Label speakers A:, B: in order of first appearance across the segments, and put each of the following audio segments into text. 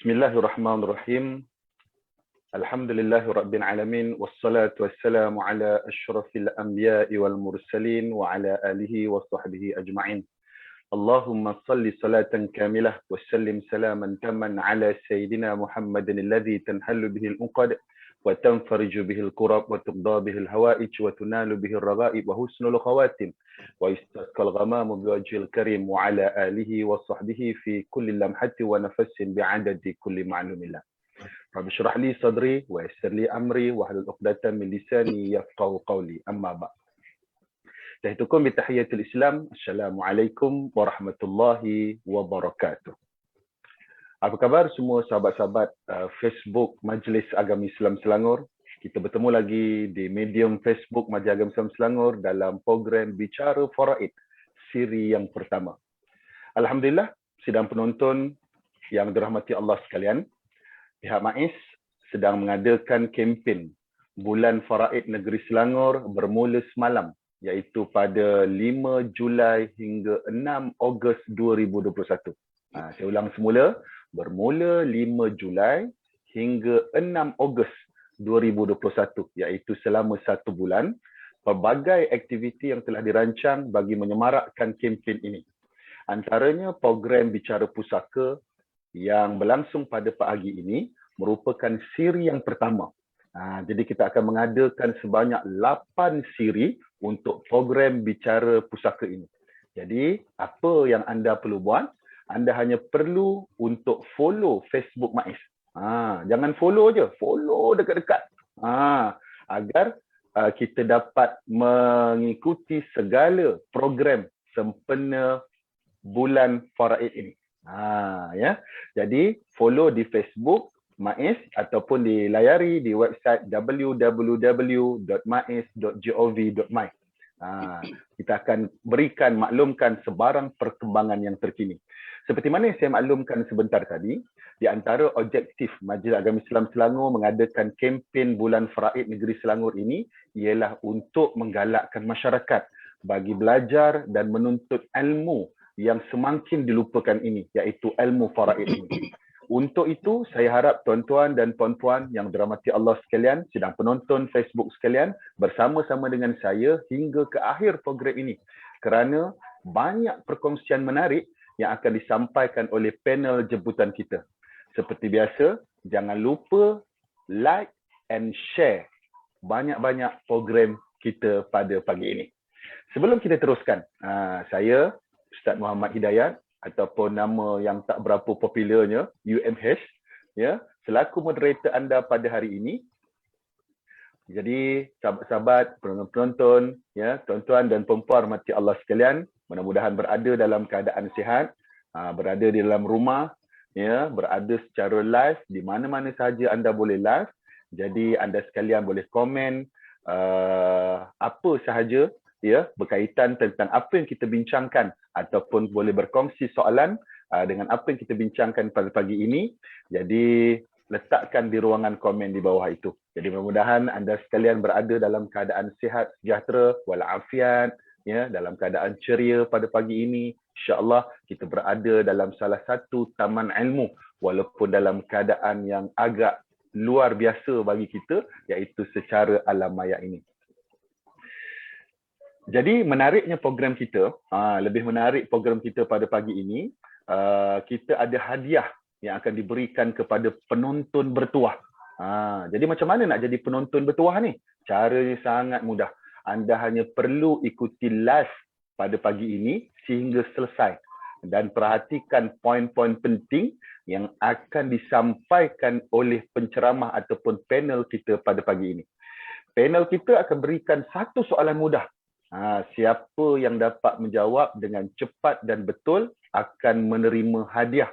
A: Bismillahirrahmanirrahim. Alhamdulillahirabbil alamin wassalatu wassalamu ala asyrafil anbiya'i wal mursalin wa ala alihi wa sahbihi ajma'in. Allahumma salli salatan kamilah wa sallim salaman tamman ala sayyidina Muhammadin alladhi tanhallu bihi al-uqad wa tanfariju bihi al-kurab wa tuqda bihi al-hawaij wa tunalu bihi al-raghaib wa husnul khawatim wa istasqal ghamamu biwajhil karim wa ala alihi wa sahbihi fi kulli lamhati wa nafasin bi'adadi kulli ma'lumillah. Rabbi syrah li sadri wa yassir li amri wa hlul 'uqdatam min lisani yafqahu qawli. Amma ba'd. Tahiyatukum bi tahiyatil Islam. Assalamualaikum warahmatullahi wabarakatuh. Apa khabar semua sahabat-sahabat Facebook Majlis Agama Islam Selangor? Kita bertemu lagi di medium Facebook Majlis Agama Islam Selangor dalam program Bicara Faraid siri yang pertama. Alhamdulillah, sidang penonton yang dirahmati Allah sekalian, pihak MAIS sedang mengadakan kempen Bulan Faraid Negeri Selangor bermula semalam, iaitu pada 5 Julai hingga 6 Ogos 2021. Saya ulang semula, bermula 5 Julai hingga 6 Ogos 2021, iaitu selama 1 bulan, pelbagai aktiviti yang telah dirancang bagi menyemarakkan kempen ini. Antaranya program Bicara Pusaka yang berlangsung pada pagi ini merupakan siri yang pertama. Jadi kita akan mengadakan sebanyak 8 siri untuk program Bicara Pusaka ini. Jadi apa yang anda perlu buat? Anda hanya perlu untuk follow Facebook MAIS. Jangan follow je, follow dekat-dekat. Agar kita dapat mengikuti segala program sempena bulan Faraid ini. Ya. Jadi follow di Facebook MAIS ataupun dilayari di website www.mais.gov.my. Kita akan maklumkan sebarang perkembangan yang terkini. Seperti mana yang saya maklumkan sebentar tadi, di antara objektif Majlis Agama Islam Selangor mengadakan kempen Bulan Faraid Negeri Selangor ini ialah untuk menggalakkan masyarakat bagi belajar dan menuntut ilmu yang semakin dilupakan ini, iaitu ilmu faraid ini. Untuk itu, saya harap tuan-tuan dan puan-puan yang dirahmati Allah sekalian, sidang penonton Facebook sekalian, bersama-sama dengan saya hingga ke akhir program ini. Kerana banyak perkongsian menarik yang akan disampaikan oleh panel jemputan kita. Seperti biasa, jangan lupa like and share banyak-banyak program kita pada pagi ini. Sebelum kita teruskan, saya Ustaz Muhammad Hidayat ataupun nama yang tak berapa popularnya UMH, ya, selaku moderator anda pada hari ini. Jadi sahabat-sahabat, penonton, ya, tuan-tuan dan puan-puan rahmati Allah sekalian, mudah-mudahan berada dalam keadaan sihat, berada di dalam rumah, ya, berada secara live di mana-mana sahaja anda boleh live. Jadi anda sekalian boleh komen apa sahaja, ya, berkaitan tentang apa yang kita bincangkan ataupun boleh berkongsi soalan dengan apa yang kita bincangkan pada pagi ini. Jadi letakkan di ruangan komen di bawah itu. Jadi mudah-mudahan anda sekalian berada dalam keadaan sihat, sejahtera, walafiat, ya, dalam keadaan ceria pada pagi ini. InsyaAllah kita berada dalam salah satu taman ilmu walaupun dalam keadaan yang agak luar biasa bagi kita, iaitu secara alam maya ini. Jadi menariknya program kita, lebih menarik program kita pada pagi ini, kita ada hadiah yang akan diberikan kepada penonton bertuah. Jadi macam mana nak jadi penonton bertuah ni? Caranya sangat mudah. Anda hanya perlu ikuti live pada pagi ini sehingga selesai dan perhatikan poin-poin penting yang akan disampaikan oleh penceramah ataupun panel kita pada pagi ini. Panel kita akan berikan satu soalan mudah. Siapa yang dapat menjawab dengan cepat dan betul akan menerima hadiah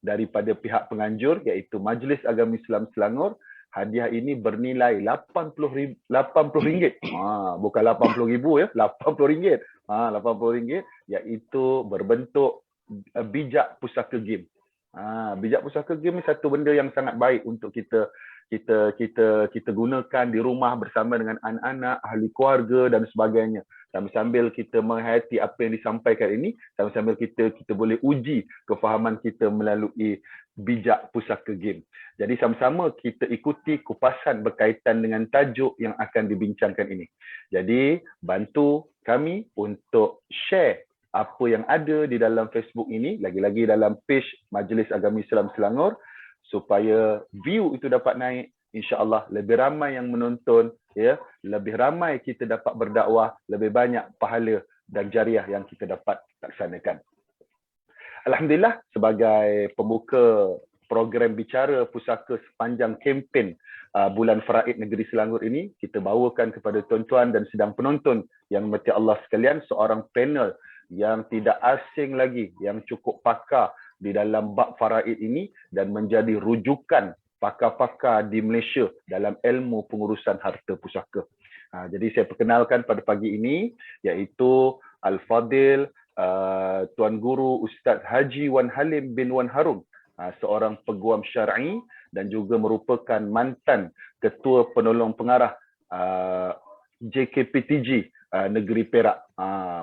A: daripada pihak penganjur, iaitu Majlis Agama Islam Selangor. Hadiah ini bernilai RM80. Bukan RM80,000 ya, RM80. RM80, iaitu berbentuk bijak pusaka game. Bijak pusaka game ni satu benda yang sangat baik untuk kita kita gunakan di rumah bersama dengan anak-anak, ahli keluarga dan sebagainya. Sambil kita menghayati apa yang disampaikan ini, sambil kita boleh uji kefahaman kita melalui bijak pusaka game. Jadi sama-sama kita ikuti kupasan berkaitan dengan tajuk yang akan dibincangkan ini. Jadi bantu kami untuk share apa yang ada di dalam Facebook ini, lagi-lagi dalam page Majlis Agama Islam Selangor, supaya view itu dapat naik. InsyaAllah lebih ramai yang menonton, ya, lebih ramai kita dapat berdakwah, lebih banyak pahala dan jariah yang kita dapat laksanakan. Alhamdulillah, sebagai pembuka program bicara pusaka sepanjang kempen bulan Faraid Negeri Selangor ini, kita bawakan kepada tuan-tuan dan sedang penonton yang dirahmati Allah sekalian, seorang panel yang tidak asing lagi, yang cukup pakar di dalam bab faraid ini dan menjadi rujukan pakar-pakar di Malaysia dalam ilmu pengurusan harta pusaka. Jadi saya perkenalkan pada pagi ini, iaitu Al-Fadil Tuan Guru Ustaz Haji Wan Halim bin Wan Harun, seorang peguam syar'i dan juga merupakan mantan Ketua Penolong Pengarah JKPTG Negeri Perak.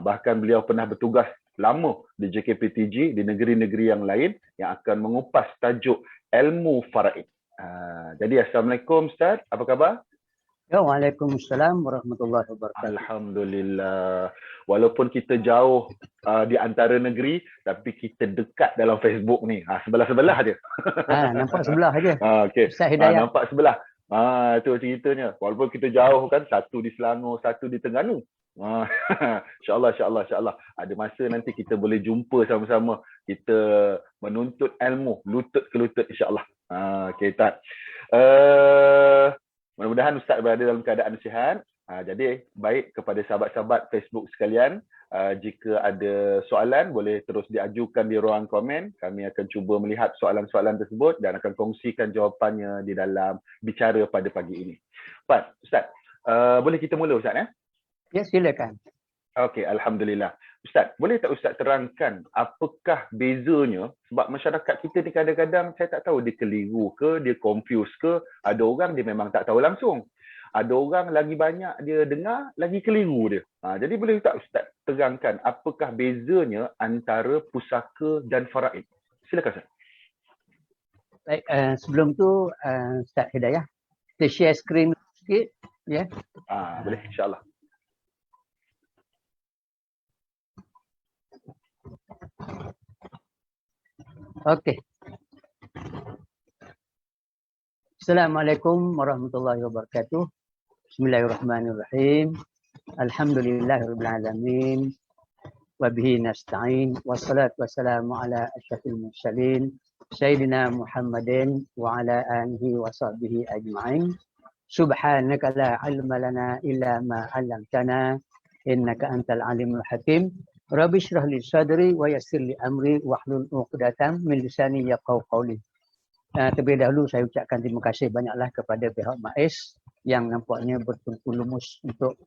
A: Bahkan beliau pernah bertugas lama di JKPTG di negeri-negeri yang lain yang akan mengupas tajuk ilmu faraid. Jadi Assalamualaikum Ustaz, apa khabar?
B: Waalaikumsalam warahmatullahi wabarakatuh.
A: Alhamdulillah. Walaupun kita jauh di antara negeri, tapi kita dekat dalam Facebook ni. Sebelah-sebelah je.
B: Nampak sebelah aja.
A: Okay.
B: Ustaz Hidayat.
A: Nampak sebelah. Itu ceritanya. Walaupun kita jauh kan, satu di Selangor, satu di Terengganu. InsyaAllah. Ada masa nanti kita boleh jumpa sama-sama. Kita menuntut ilmu, lutut ke lutut insyaAllah. Okay, tak. Mudah-mudahan Ustaz berada dalam keadaan sihat. Jadi baik kepada sahabat-sahabat Facebook sekalian, jika ada soalan boleh terus diajukan di ruang komen. Kami akan cuba melihat soalan-soalan tersebut dan akan kongsikan jawapannya di dalam bicara pada pagi ini. Baik, Ustaz, boleh kita mula Ustaz?
B: Ya, silakan.
A: Okey, Alhamdulillah. Ustaz, boleh tak Ustaz terangkan apakah bezanya? Sebab masyarakat kita ni kadang-kadang saya tak tahu dia keliru ke, dia confuse ke. Ada orang dia memang tak tahu langsung. Ada orang lagi banyak dia dengar, lagi keliru dia. Jadi boleh tak Ustaz terangkan apakah bezanya antara pusaka dan faraid? Silakan Ustaz.
B: Baik, sebelum tu Ustaz Hidayah, kita share screen sikit. Ya.
A: Boleh, insyaAllah.
B: Okey. Assalamualaikum warahmatullahi wabarakatuh. Bismillahirrahmanirrahim. Alhamdulillahirabbil alamin. Wa bihi nasta'in. Wassalatu wassalamu ala asyrafil mursalin sayyidina Muhammadin wa ala alihi wa sahbihi ajma'in. Subhanaka la ilma lana illa ma 'allamtana innaka antal alimul hakim. Rabbi shrah li sadri wa yassir li amri wahlul 'uqdatam min lisani yafqahu qawli. Terlebih dahulu saya ucapkan terima kasih banyaklah kepada pihak MAIS yang nampaknya bertungku lumus untuk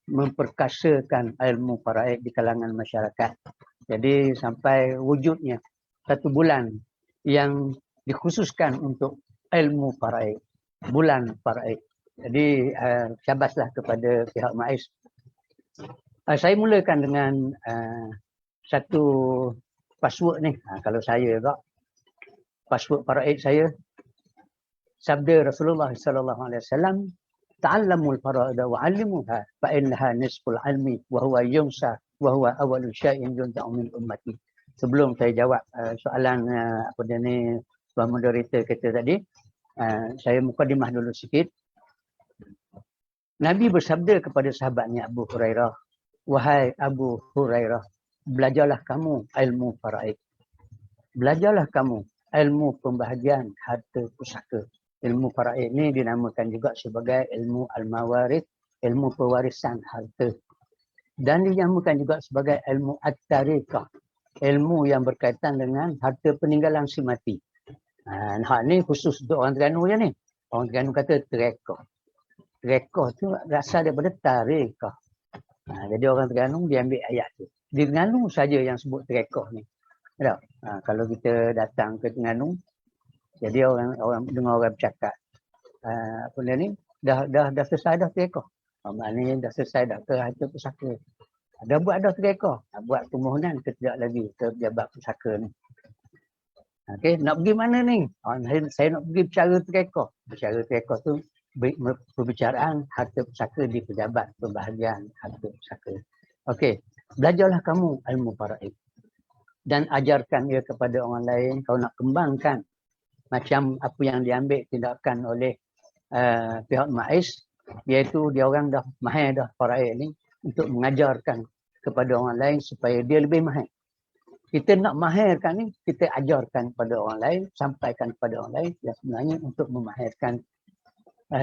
B: memperkasakan ilmu faraid di kalangan masyarakat. Jadi sampai wujudnya 1 bulan yang dikhususkan untuk ilmu faraid, bulan faraid. Jadi syabaslah kepada pihak MAIS. Saya mulakan dengan satu password ni. Kalau saya juga, password faraid saya, sabda Rasulullah sallallahu alaihi wasallam, ta'allamul faraida wa 'allimuha fa innaha nisful 'ilmi wa huwa yunsa wa huwa awwalu syai'in yunta'u min ummati. Sebelum saya jawab soalan apa dia ni tuan moderator kita tadi, saya mukadimah dulu sikit. Nabi bersabda kepada sahabatnya Abu Hurairah, "Wahai Abu Hurairah, belajarlah kamu ilmu faraid. Belajarlah kamu ilmu pembahagian harta pusaka." Ilmu faraid ini dinamakan juga sebagai ilmu al-mawarid, ilmu pewarisan harta. Dan dinamakan juga sebagai ilmu at-tariqah, ilmu yang berkaitan dengan harta peninggalan si mati. Hal ni khusus untuk orang Terengganu je ni. Orang Terengganu kata tariqah. Tariqah tu asal daripada tariqah. Jadi orang Terengganu dia ambil ayat tu. Di Terengganu saja yang sebut tariqah ni. Kalau kita datang ke Terengganu, Jadi orang dengar orang bercakap, apa ni, dah selesai dah 3 ekor. Maknanya dah selesai dah ke harta pusaka. Dah buat dah 3 ekor. Buat permohonan ke tidak lagi ke pejabat pusaka ni. Okey, nak pergi mana ni? Saya nak pergi bicara 3 ekor. Bicara 3 ekor tu perbicaraan harta pusaka di pejabat pembahagian harta pusaka. Okey, belajarlah kamu ilmu faraid dan ajarkan ia kepada orang lain. Kau nak kembangkan macam apa yang diambil tindakan oleh pihak MAIS, iaitu dia orang dah mahir dah faraid ni untuk mengajarkan kepada orang lain supaya dia lebih mahir. Kita nak mahirkan ni, kita ajarkan kepada orang lain, sampaikan kepada orang lain yang sebenarnya untuk memahirkan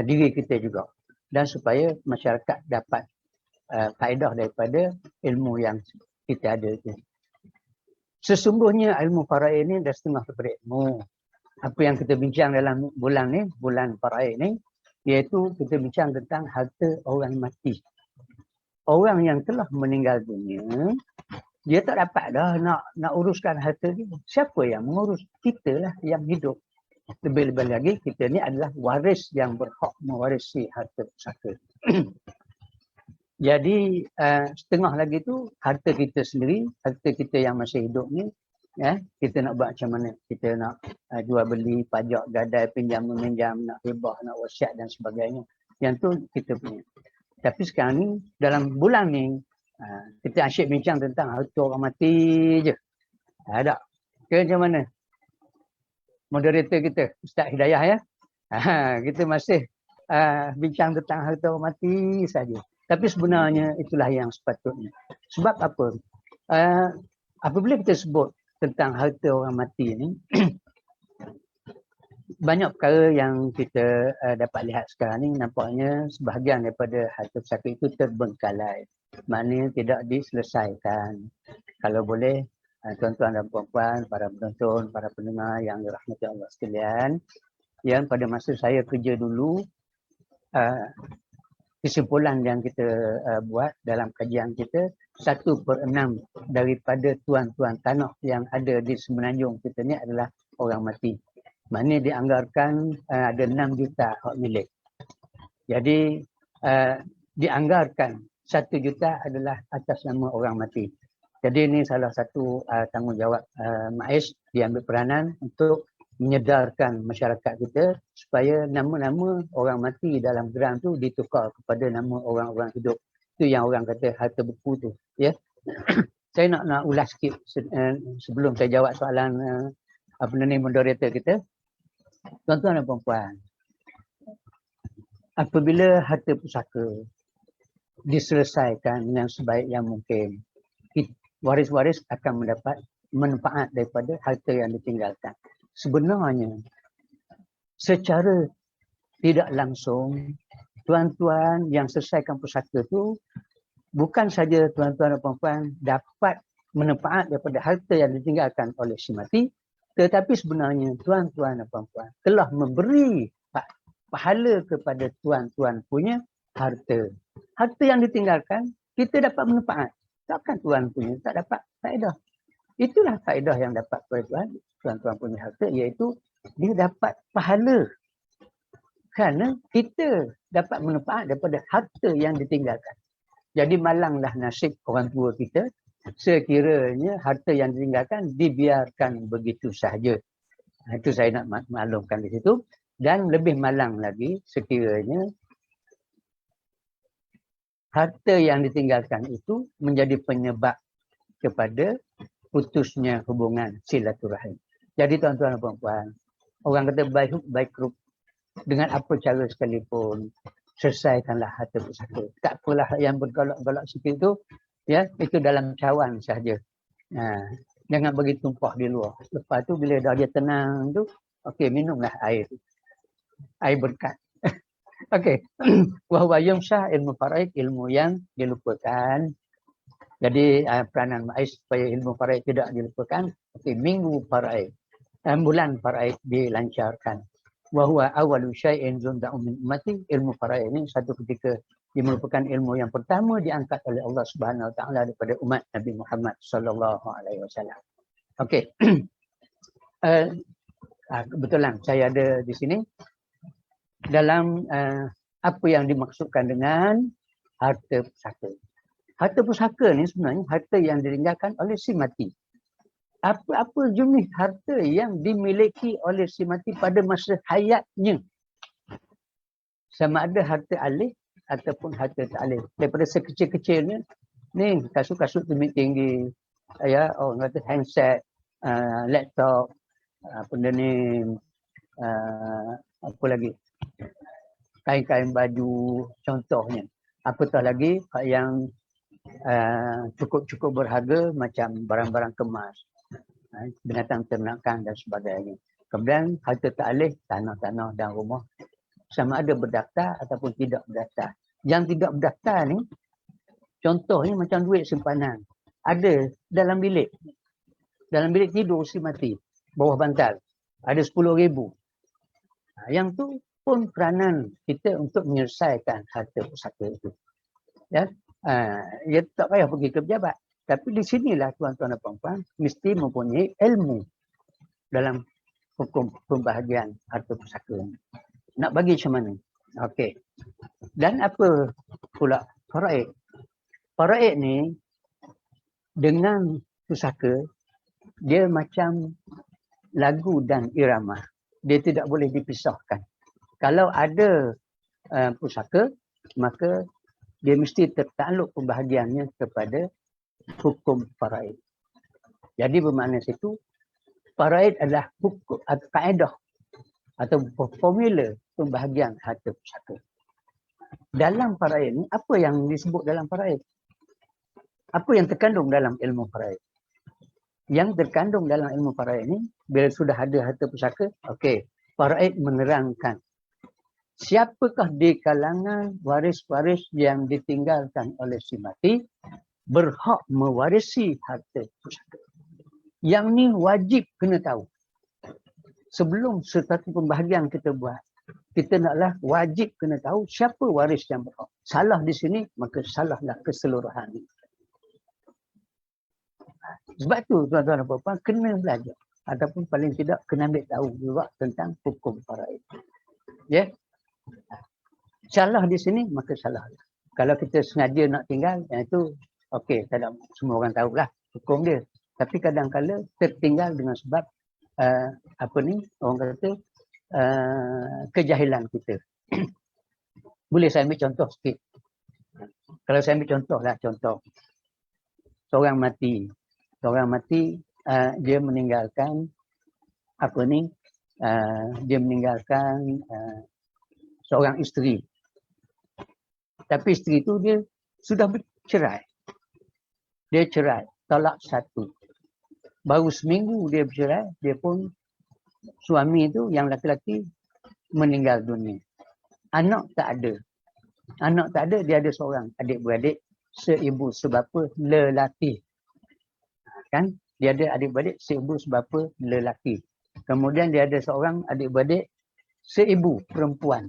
B: diri kita juga. Dan supaya masyarakat dapat faedah daripada ilmu yang kita ada itu. Sesungguhnya ilmu faraid ni dah setengah daripada ilmu. Apa yang kita bincang dalam bulan ni, bulan faraid ni, iaitu kita bincang tentang harta orang mati. Orang yang telah meninggal dunia, dia tak dapat dah nak uruskan harta dia. Siapa yang mengurus? Kita lah yang hidup. Lebih-lebih lagi, kita ni adalah waris yang berhak mewarisi harta pusaka. Jadi, setengah lagi tu, harta kita sendiri, harta kita yang masih hidup ni, kita nak buat macam mana? Kita nak jual beli, pajak, gadai, pinjam, meminjam, nak hibah, nak wasiat dan sebagainya. Yang tu kita punya. Tapi sekarang ni, dalam bulan ni, kita asyik bincang tentang harta orang mati je. Tak. Ke macam mana? Moderator kita, Ustaz Hidayah ya. Kita masih bincang tentang harta orang mati saja. Tapi sebenarnya itulah yang sepatutnya. Sebab apa? Apabila kita sebut tentang harta orang mati ni, banyak perkara yang kita dapat lihat sekarang ni, nampaknya sebahagian daripada harta pusaka itu terbengkalai. Maknanya tidak diselesaikan. Kalau boleh, tuan-tuan dan puan-puan, para penonton, para pendengar yang dirahmati Allah sekalian, yang pada masa saya kerja dulu, kesimpulan yang kita buat dalam kajian kita, 1/6 daripada tuan-tuan tanah yang ada di Semenanjung kita ni adalah orang mati. Maknanya dianggarkan ada 6 juta hak milik. Jadi dianggarkan 1 juta adalah atas nama orang mati. Jadi ini salah satu tanggungjawab MAIS diambil peranan untuk menyedarkan masyarakat kita supaya nama-nama orang mati dalam geram tu ditukar kepada nama orang-orang hidup. Itu yang orang kata harta buku tu. Ya. Saya nak ulas sikit sebelum saya jawab soalan moderator kita. Tuan-tuan dan puan-puan, apabila harta pusaka diselesaikan dengan sebaik yang mungkin, waris-waris akan mendapat manfaat daripada harta yang ditinggalkan. Sebenarnya, secara tidak langsung, tuan-tuan yang selesaikan pusaka itu, bukan saja tuan-tuan dan puan-puan dapat manfaat daripada harta yang ditinggalkan oleh si mati, tetapi sebenarnya tuan-tuan dan puan-puan telah memberi pahala kepada tuan-tuan punya harta. Harta yang ditinggalkan, kita dapat manfaat. Takkan tuan punya tak dapat faedah. Itulah faedah yang dapat kepada tuan-tuan punya harta, iaitu dia dapat pahala. Kerana kita dapat manfaat daripada harta yang ditinggalkan. Jadi malanglah nasib orang tua kita sekiranya harta yang ditinggalkan dibiarkan begitu sahaja. Itu saya nak maklumkan di situ. Dan lebih malang lagi sekiranya harta yang ditinggalkan itu menjadi penyebab kepada putusnya hubungan silaturahim. Jadi tuan-tuan dan puan-puan, orang kata baik rup, dengan apa cara sekalipun selesaikanlah harta pusaka. Tak apalah yang bergolak-golak sikit itu, ya, itu dalam cawan sahaja. Jangan bagi tumpah di luar. Lepas tu bila dah dia tenang tu, okey, minumlah air berkat. Okey. Wa huwa yumsah ilmu faraid, ilmu yang dilupakan. Jadi peranan MAIS supaya ilmu faraid tidak dilupakan. Okey, minggu faraid, bulan faraid dilancarkan. Wa huwa awwalu syai'in zunda'u min ummati. Ilmu faraid ini satu ketika dia merupakan ilmu yang pertama diangkat oleh Allah Subhanahu Wa Taala daripada umat Nabi Muhammad sallallahu alaihi wasallam. Okey. Kebetulan saya ada di sini dalam apa yang dimaksudkan dengan harta pusaka. Harta pusaka ni sebenarnya harta yang ditinggalkan oleh si mati. Apa jenis harta yang dimiliki oleh si mati pada masa hayatnya. Sama ada harta alih ataupun harta tak alih. Daripada sekecil-kecilnya, ni kasut-kasut tinggi, ya, orang kata handset, laptop, benda ni, apa lagi, kain-kain baju, contohnya. Apatah lagi yang cukup-cukup berharga macam barang-barang kemas, binatang ternakan dan sebagainya. Kemudian harta tak alih, tanah-tanah dan rumah. Sama ada berdaftar ataupun tidak berdaftar. Yang tidak berdaftar ni, contohnya macam duit simpanan. Ada dalam bilik. Dalam bilik tidur si mati. Bawah bantal. Ada 10,000. Yang tu pun peranan kita untuk menyelesaikan harta pusaka itu. Ya, dia tak payah pergi ke pejabat. Tapi di sinilah tuan-tuan dan puan-puan mesti mempunyai ilmu dalam hukum pembahagian harta pusaka ini. Nak bagi macam mana? Okey. Dan apa pula faraid? Faraid ni dengan pusaka dia macam lagu dan irama. Dia tidak boleh dipisahkan. Kalau ada pusaka, maka dia mesti tertakluk pembahagiannya kepada hukum faraid. Jadi bermakna situ faraid adalah hukum atau kaedah atau formula pembahagian harta pusaka. Dalam faraid ni, apa yang disebut dalam faraid? Apa yang terkandung dalam ilmu faraid? Yang terkandung dalam ilmu faraid ni, bila sudah ada harta pusaka, okey, faraid menerangkan siapakah di kalangan waris-waris yang ditinggalkan oleh si mati berhak mewarisi harta pusaka. Yang ni wajib kena tahu. Sebelum satu pembahagian kita buat, kita naklah wajib kena tahu siapa waris yang berhak. Salah di sini, maka salahlah keseluruhan. Sebab tu tuan-tuan dan puan-puan kena belajar. Ataupun paling tidak kena ambil tahu juga tentang hukum faraid. Ya. Yeah? Salah di sini, maka salah. Kalau kita sengaja nak tinggal, yang itu okey, tak ada, semua orang tahulah hukum dia. Tapi kadang-kadang tertinggal dengan sebab apa ni, orang kata kejahilan kita. Boleh saya ambil contoh sikit. Kalau saya ambil contoh lah, contoh. Seorang mati, dia meninggalkan apa ni, dia meninggalkan seorang isteri. Tapi isteri itu dia sudah bercerai. Dia cerai, talak satu. Baru seminggu dia bercerai, dia pun suami itu yang laki-laki meninggal dunia. Anak tak ada. Anak tak ada, dia ada seorang adik-beradik, seibu sebapa lelaki. Kan? Dia ada adik-beradik seibu sebapa lelaki. Kemudian dia ada seorang adik-beradik seibu perempuan.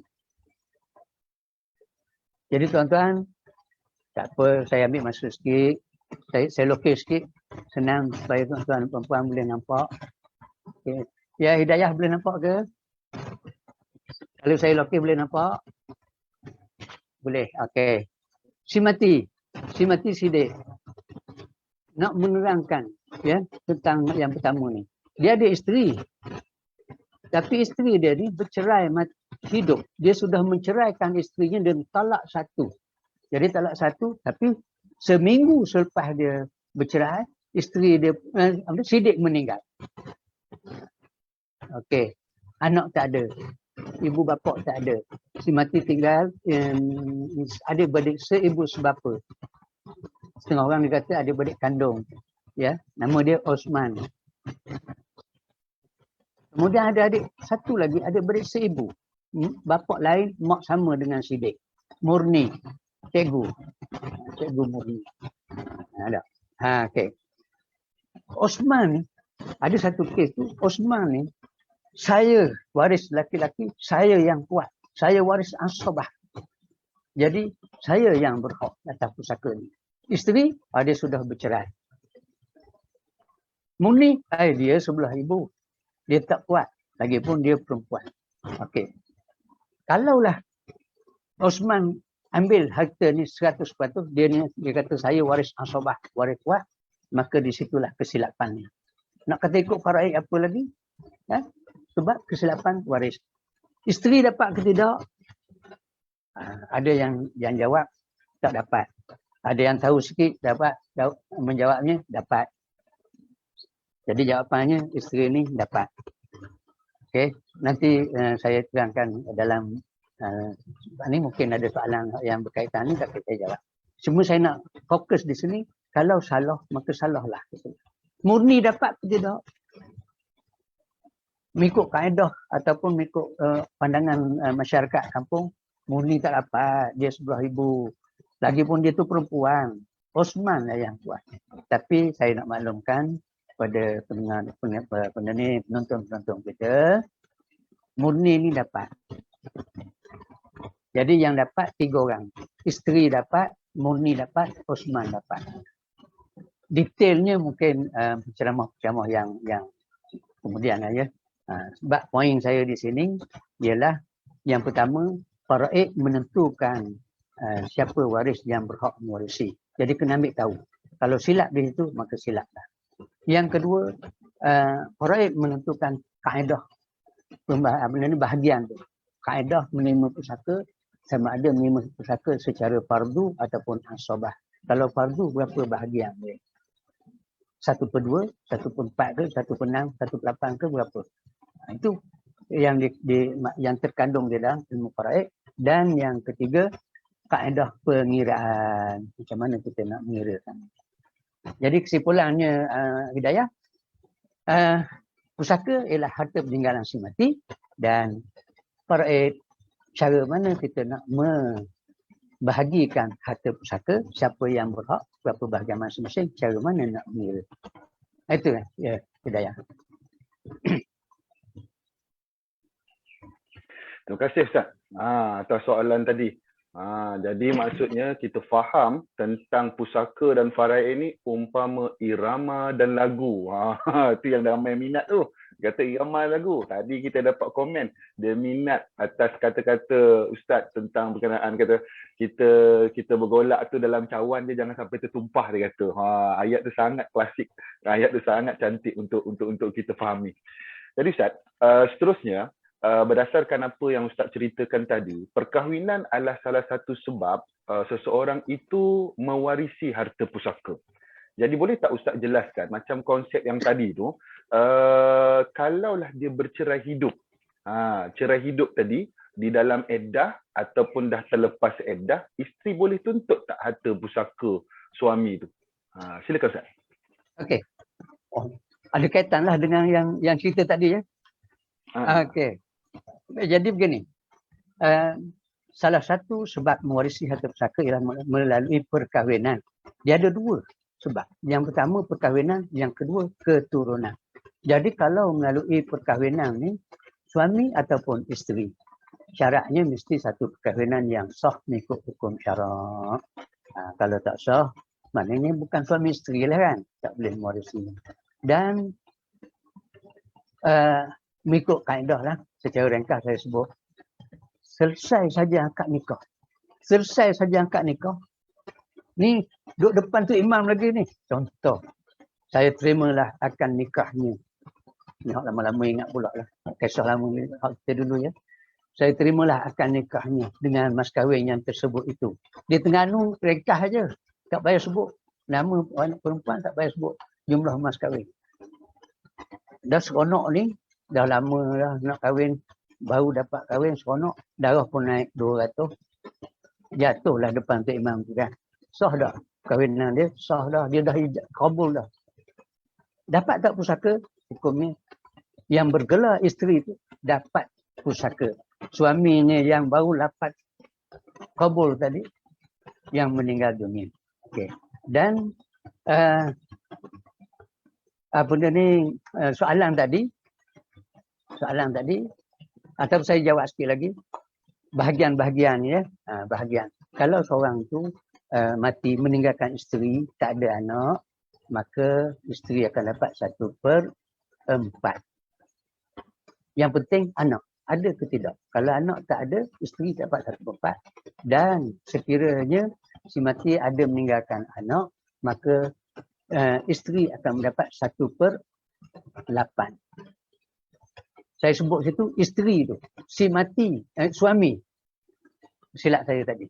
B: Jadi tuan-tuan, tak apa, saya ambil masa sikit. Saya lukis sikit. Senang supaya tuan-tuan dan puan-puan boleh nampak. Okay. Ya, Hidayah boleh nampak ke? Kalau saya lukis boleh nampak? Boleh, okey. Si mati Sidik. Nak menerangkan ya tentang yang pertama ni. Dia ada isteri. Tapi isteri dia ni bercerai hidup. Dia sudah menceraikan isterinya dan talak satu. Jadi talak satu, tapi seminggu selepas dia bercerai, isteri dia, Sidik meninggal. Okey. Anak tak ada. Ibu bapa tak ada. Si mati tinggal adik-beradik seibu sebapa. Setengah orang dia kata adik-beradik kandung. Ya, nama dia Osman. Kemudian ada adik satu lagi, adik-beradik seibu. Bapa lain, mak sama dengan Sidik. Murni. Cikgu Murni. Ada. Okey. Osman ni, ada satu kes tu, Osman ni, saya waris laki-laki, saya yang kuat. Saya waris asabah. Jadi, saya yang berhak atas pusaka ni. Isteri, dia sudah bercerai. Murni, dia sebelah ibu. Dia tak kuat. lagipun dia perempuan. Okey. Kalaulah Osman ambil harta ni 100%, dia kata saya waris asabah, waris kuat, maka di situlah kesilapannya. Nak kata ikut faraid apa lagi? Ya? Sebab kesilapan waris. Isteri dapat ke tidak? Ada yang jawab tak dapat. Ada yang tahu sikit dapat, menjawabnya dapat. Jadi jawapannya isteri ni dapat. Okey, nanti saya terangkan dalam ni mungkin ada soalan yang berkaitan ni tapi saya jawab. Cuma saya nak fokus di sini, kalau salah maka salahlah. Murni dapat ke tidak? Mengikut kaedah ataupun mengikut pandangan masyarakat kampung, murni tak dapat, dia 11,000. Lagipun dia tu perempuan, Osman lah yang kuat. Tapi saya nak maklumkan kepada penonton kita, murni ni dapat. Jadi yang dapat 3 orang. Isteri dapat, murni dapat, Osman dapat. Detailnya mungkin ceramah-ceramah yang kemudian ya. Sebab poin saya di sini ialah yang pertama, faraid menentukan siapa waris yang berhak mewarisi. Jadi kena ambil tahu. Kalau silap di situ, maka silaplah. Yang kedua, faraid menentukan kaedah bahagian tu. Kaedah menerima pusaka sama ada menerima pusaka secara fardu ataupun asabah. Kalau fardu berapa bahagian dia? 1/2, 1/4 ke, 1/6, 1/8 ke berapa? Itu yang yang terkandung di dalam ilmu faraid. Dan yang ketiga, kaedah pengiraan. Macam mana kita nak mengirakan. Jadi kesimpulannya Hidayah, pusaka ialah harta peninggalan si mati, dan faraid cara mana kita nak membahagikan harta pusaka, siapa yang berhak, berapa bahagian masing-masing, cara mana nak mengira. Itu ya, Hidayah.
A: Terima kasih Ustaz atas soalan tadi. Jadi maksudnya kita faham tentang pusaka dan faraid ini umpama irama dan lagu. Itu yang ramai minat tu. Kata irama lagu. Tadi kita dapat komen. Dia minat atas kata-kata Ustaz tentang berkenaan kata kita bergolak tu dalam cawan dia jangan sampai tertumpah, dia kata. Ayat tu sangat klasik. Ayat tu sangat cantik untuk kita fahami. Jadi Ustaz, seterusnya berdasarkan apa yang Ustaz ceritakan tadi, perkahwinan adalah salah satu sebab seseorang itu mewarisi harta pusaka. Jadi boleh tak Ustaz jelaskan macam konsep yang tadi tu, kalaulah dia bercerai hidup, cerai hidup tadi di dalam iddah ataupun dah terlepas iddah, isteri boleh tuntut tak harta pusaka suami tu? Silakan Ustaz.
B: Okey. Ada kaitanlah dengan yang cerita tadi ya. Okey. Jadi begini, salah satu sebab mewarisi harta pusaka ialah melalui perkahwinan. Dia ada 2 sebab. Yang pertama perkahwinan, yang kedua keturunan. Jadi kalau melalui perkahwinan ni, suami ataupun isteri, syaratnya mesti satu perkahwinan yang sah mengikut hukum syarak. Kalau tak sah, maknanya bukan suami isteri lah kan, tak boleh mewarisi. Dan mengikut kaedah lah, secara ringkas saya sebut, selesai saja akad nikah. Selesai saja akad nikah. Ni duduk depan tu imam lagi ni. Contoh, saya terimalah akan nikahnya. Ni lama-lama ingat pula lah. Kisah lama ni, kita dulu ya. Saya terimalah akan nikahnya dengan mas kahwin yang tersebut itu. Di Terengganu ringkas saja. Tak payah sebut nama anak perempuan, tak payah sebut jumlah mas kahwin. Dah seronok ni, dah lama dah nak kahwin, baru dapat kahwin seronok, darah pun naik 200. Jatuhlah depan tu imam tu kan. Sah dah kahwinan dia, sah dah, dia dah kabul dah. Dapat tak pusaka? Hukumnya yang bergelar isteri tu dapat pusaka. Suaminya yang baru dapat kabul tadi yang meninggal dunia. Okey. Dan apa ni soalan tadi atau saya jawab sikit lagi bahagian-bahagian ya, bahagian. Kalau seorang tu mati meninggalkan isteri, tak ada anak, maka isteri akan dapat 1/4. Yang penting anak. Ada ke tidak? Kalau anak tak ada, isteri dapat 1/4. Dan sekiranya si mati ada meninggalkan anak, maka isteri akan mendapat 1/8. Saya sebut situ isteri tu. Si mati, suami. Silap saya tadi.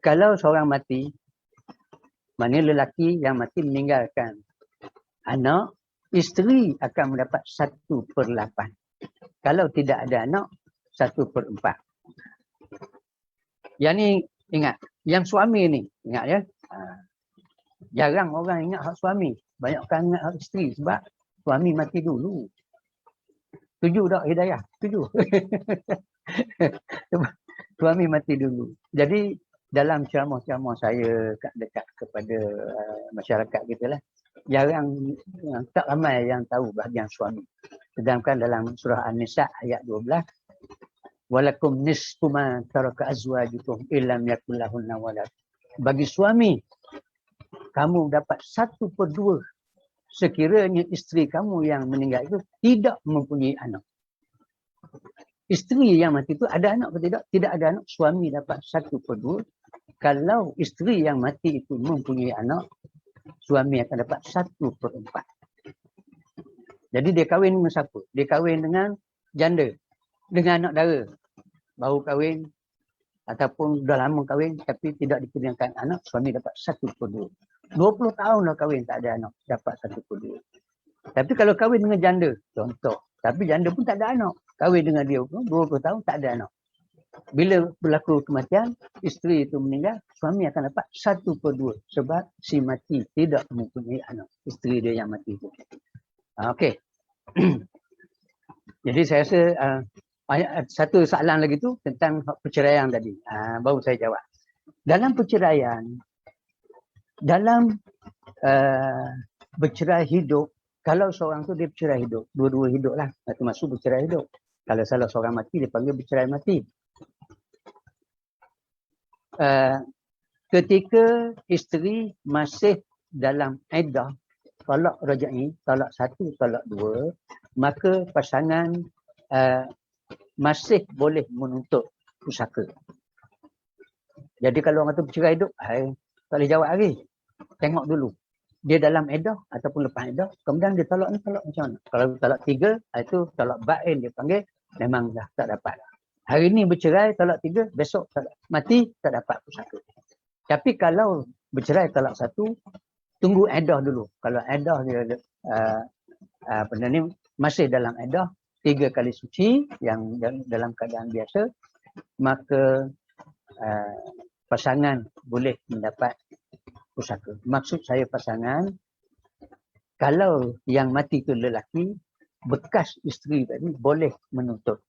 B: Kalau seorang mati, maknanya lelaki yang mati meninggalkan anak, isteri akan mendapat 1/8. Kalau tidak ada anak, 1/4. Yang ni ingat, yang suami ni, ingat ya. Jarang orang ingat hak suami. Banyak orang ingat hak isteri sebab suami mati dulu. Setuju tak Hidayah? Setuju. Suami mati dulu. Jadi dalam ceramah-ceramah saya dekat kepada masyarakat kita lah, jarang, tak ramai yang tahu bahagian suami. Sedangkan dalam surah An-Nisa ayat 12, walakum nisfu ma taraka azwajukum illam yakul lahunna walad. Bagi suami, kamu dapat 1/2 sekiranya isteri kamu yang meninggal itu tidak mempunyai anak. Isteri yang mati itu ada anak atau tidak? Tidak ada anak, suami dapat 1/2. Kalau isteri yang mati itu mempunyai anak, suami akan dapat 1/4. Jadi dia kahwin dengan siapa? Dia kahwin dengan janda, dengan anak dara. Baru kahwin ataupun dah lama kahwin tapi tidak dikurniakan anak, suami dapat 1/2. 20 tahun dah kahwin tak ada anak, dapat 1/2. Tapi kalau kahwin dengan janda, contoh, tapi janda pun tak ada anak, kahwin dengan dia 20 tahun tak ada anak. Bila berlaku kematian, isteri itu meninggal, suami akan dapat 1/2 sebab si mati tidak mempunyai anak, isteri dia yang mati itu. Okey. Jadi saya rasa satu soalan lagi tu tentang perceraian tadi. Baru saya jawab. Dalam perceraian, dalam bercerai hidup, kalau seorang tu dia bercerai hidup, dua-dua hidup lah, termasuk bercerai hidup. Kalau salah seorang mati, dia panggil bercerai mati. Ketika isteri masih dalam iddah, talak raj'i, talak 1, talak 2, maka pasangan masih boleh menuntut pusaka. Jadi kalau orang tu bercerai hidup, tak boleh jawab lagi. Tengok dulu. Dia dalam iddah ataupun lepas iddah, kemudian dia talak ni talak macam mana? Kalau talak 3, itu talak bain dia panggil, memang dah tak dapat. Hari ni bercerai talak 3, besok talak mati tak dapat pusaka. Tapi kalau bercerai talak 1, tunggu iddah dulu. Kalau iddah dia benda ni masih dalam iddah 3 kali suci yang dalam keadaan biasa, maka pasangan boleh mendapat pusaka. Maksud saya pasangan, kalau yang mati itu lelaki, bekas isteri tadi boleh menuntut.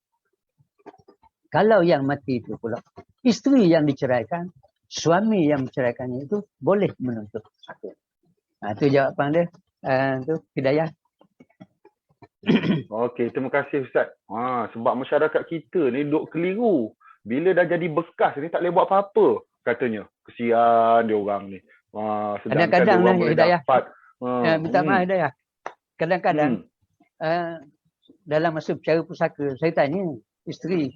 B: Kalau yang mati itu pula isteri yang diceraikan, suami yang menceraikannya itu boleh menuntut pusaka. Itu jawapan dia. Itu Hidayah.
A: Okey, terima kasih Ustaz. Sebab masyarakat kita ni duk keliru. Bila dah jadi bekas ni tak boleh buat apa-apa katanya. Kesian dia orang ni. Sedangkan dia orang boleh
B: Hidayah,
A: dapat.
B: minta maaf Hidayah. Kadang-kadang dalam masa bercara pusaka, saya tanya isteri,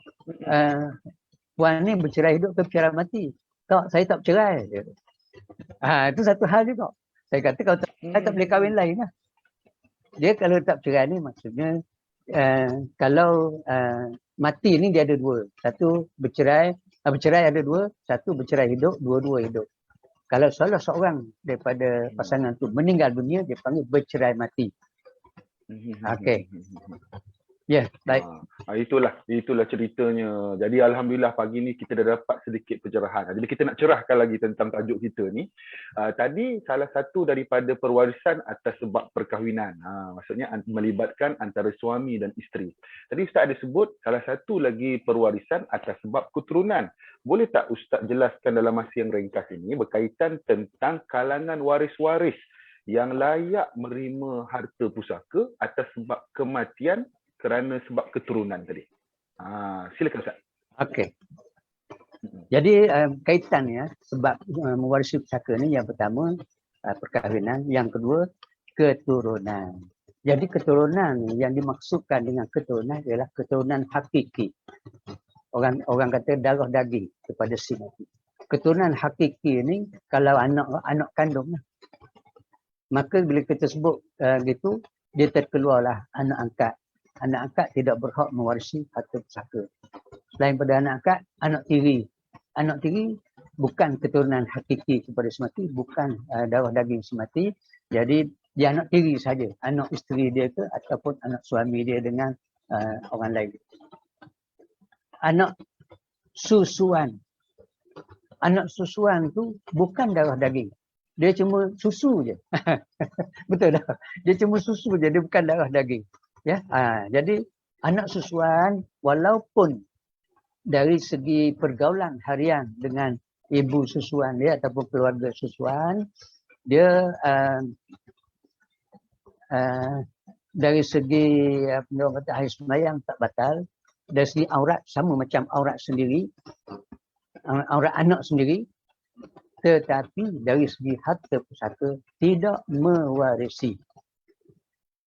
B: puan ni bercerai hidup ke bercerai mati? Tak, saya tak bercerai. Itu satu hal juga. Saya kata kalau tak boleh kahwin lain lah. Dia kalau tak bercerai ni maksudnya kalau mati ni dia ada 2. Satu bercerai ada 2, satu bercerai hidup, dua-dua hidup. Kalau salah seorang daripada pasangan tu meninggal dunia, dia panggil bercerai mati. Okey. Ya, baik.
A: Itulah ceritanya. Jadi alhamdulillah pagi ni kita dah dapat sedikit pencerahan. Jadi kita nak cerahkan lagi tentang tajuk kita ni. Tadi salah satu daripada perwarisan atas sebab perkahwinan. Maksudnya melibatkan antara suami dan isteri. Tadi Ustaz ada sebut salah satu lagi perwarisan atas sebab keturunan. Boleh tak Ustaz jelaskan dalam masa yang ringkas ini berkaitan tentang kalangan waris-waris yang layak menerima harta pusaka atas sebab kematian kerana sebab keturunan tadi. Silakan Ustaz.
B: Okey. Jadi kaitan ya sebab mewarisi pusaka ni, yang pertama perkahwinan, yang kedua keturunan. Jadi keturunan yang dimaksudkan dengan keturunan ialah keturunan hakiki. Orang kata darah daging kepada si mati. Keturunan hakiki ni kalau anak kandung lah. Maka bila kita sebut gitu, dia terkeluarlah anak angkat. Anak angkat tidak berhak mewarisi harta pusaka. Selain pada anak angkat, anak tiri. Anak tiri bukan keturunan hakiki kepada semati, bukan darah daging semati. Jadi dia anak tiri saja, anak isteri dia ke ataupun anak suami dia dengan orang lain. Anak susuan. Anak susuan tu bukan darah daging. Dia cuma susu je. Betul tak? Dia cuma susu je, dia bukan darah daging. Ya, jadi anak susuan walaupun dari segi pergaulan harian dengan ibu susuan dia ataupun keluarga susuan, dia dari segi orang kata hari sembahyang tak batal, dari segi aurat sama macam aurat sendiri, aurat anak sendiri, tetapi dari segi harta pusaka tidak mewarisi.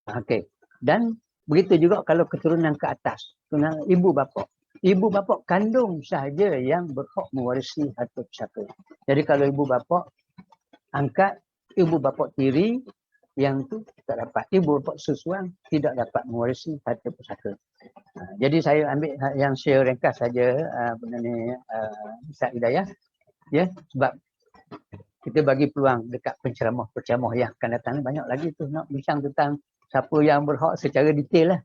B: Okey. Dan begitu juga kalau keturunan ke atas, keturunan ibu bapa. Ibu bapa kandung sahaja yang berhak mewarisi harta pusaka. Jadi kalau ibu bapa angkat, ibu bapa tiri, yang tu tak dapat. Ibu bapa susuan tidak dapat mewarisi harta pusaka. Jadi saya ambil yang saya ringkas saja benda ni Ustaz Hidayah. Ya, sebab kita bagi peluang dekat penceramah yang akan datang. Banyak lagi tu nak bincang tentang siapa yang berhak secara detail lah.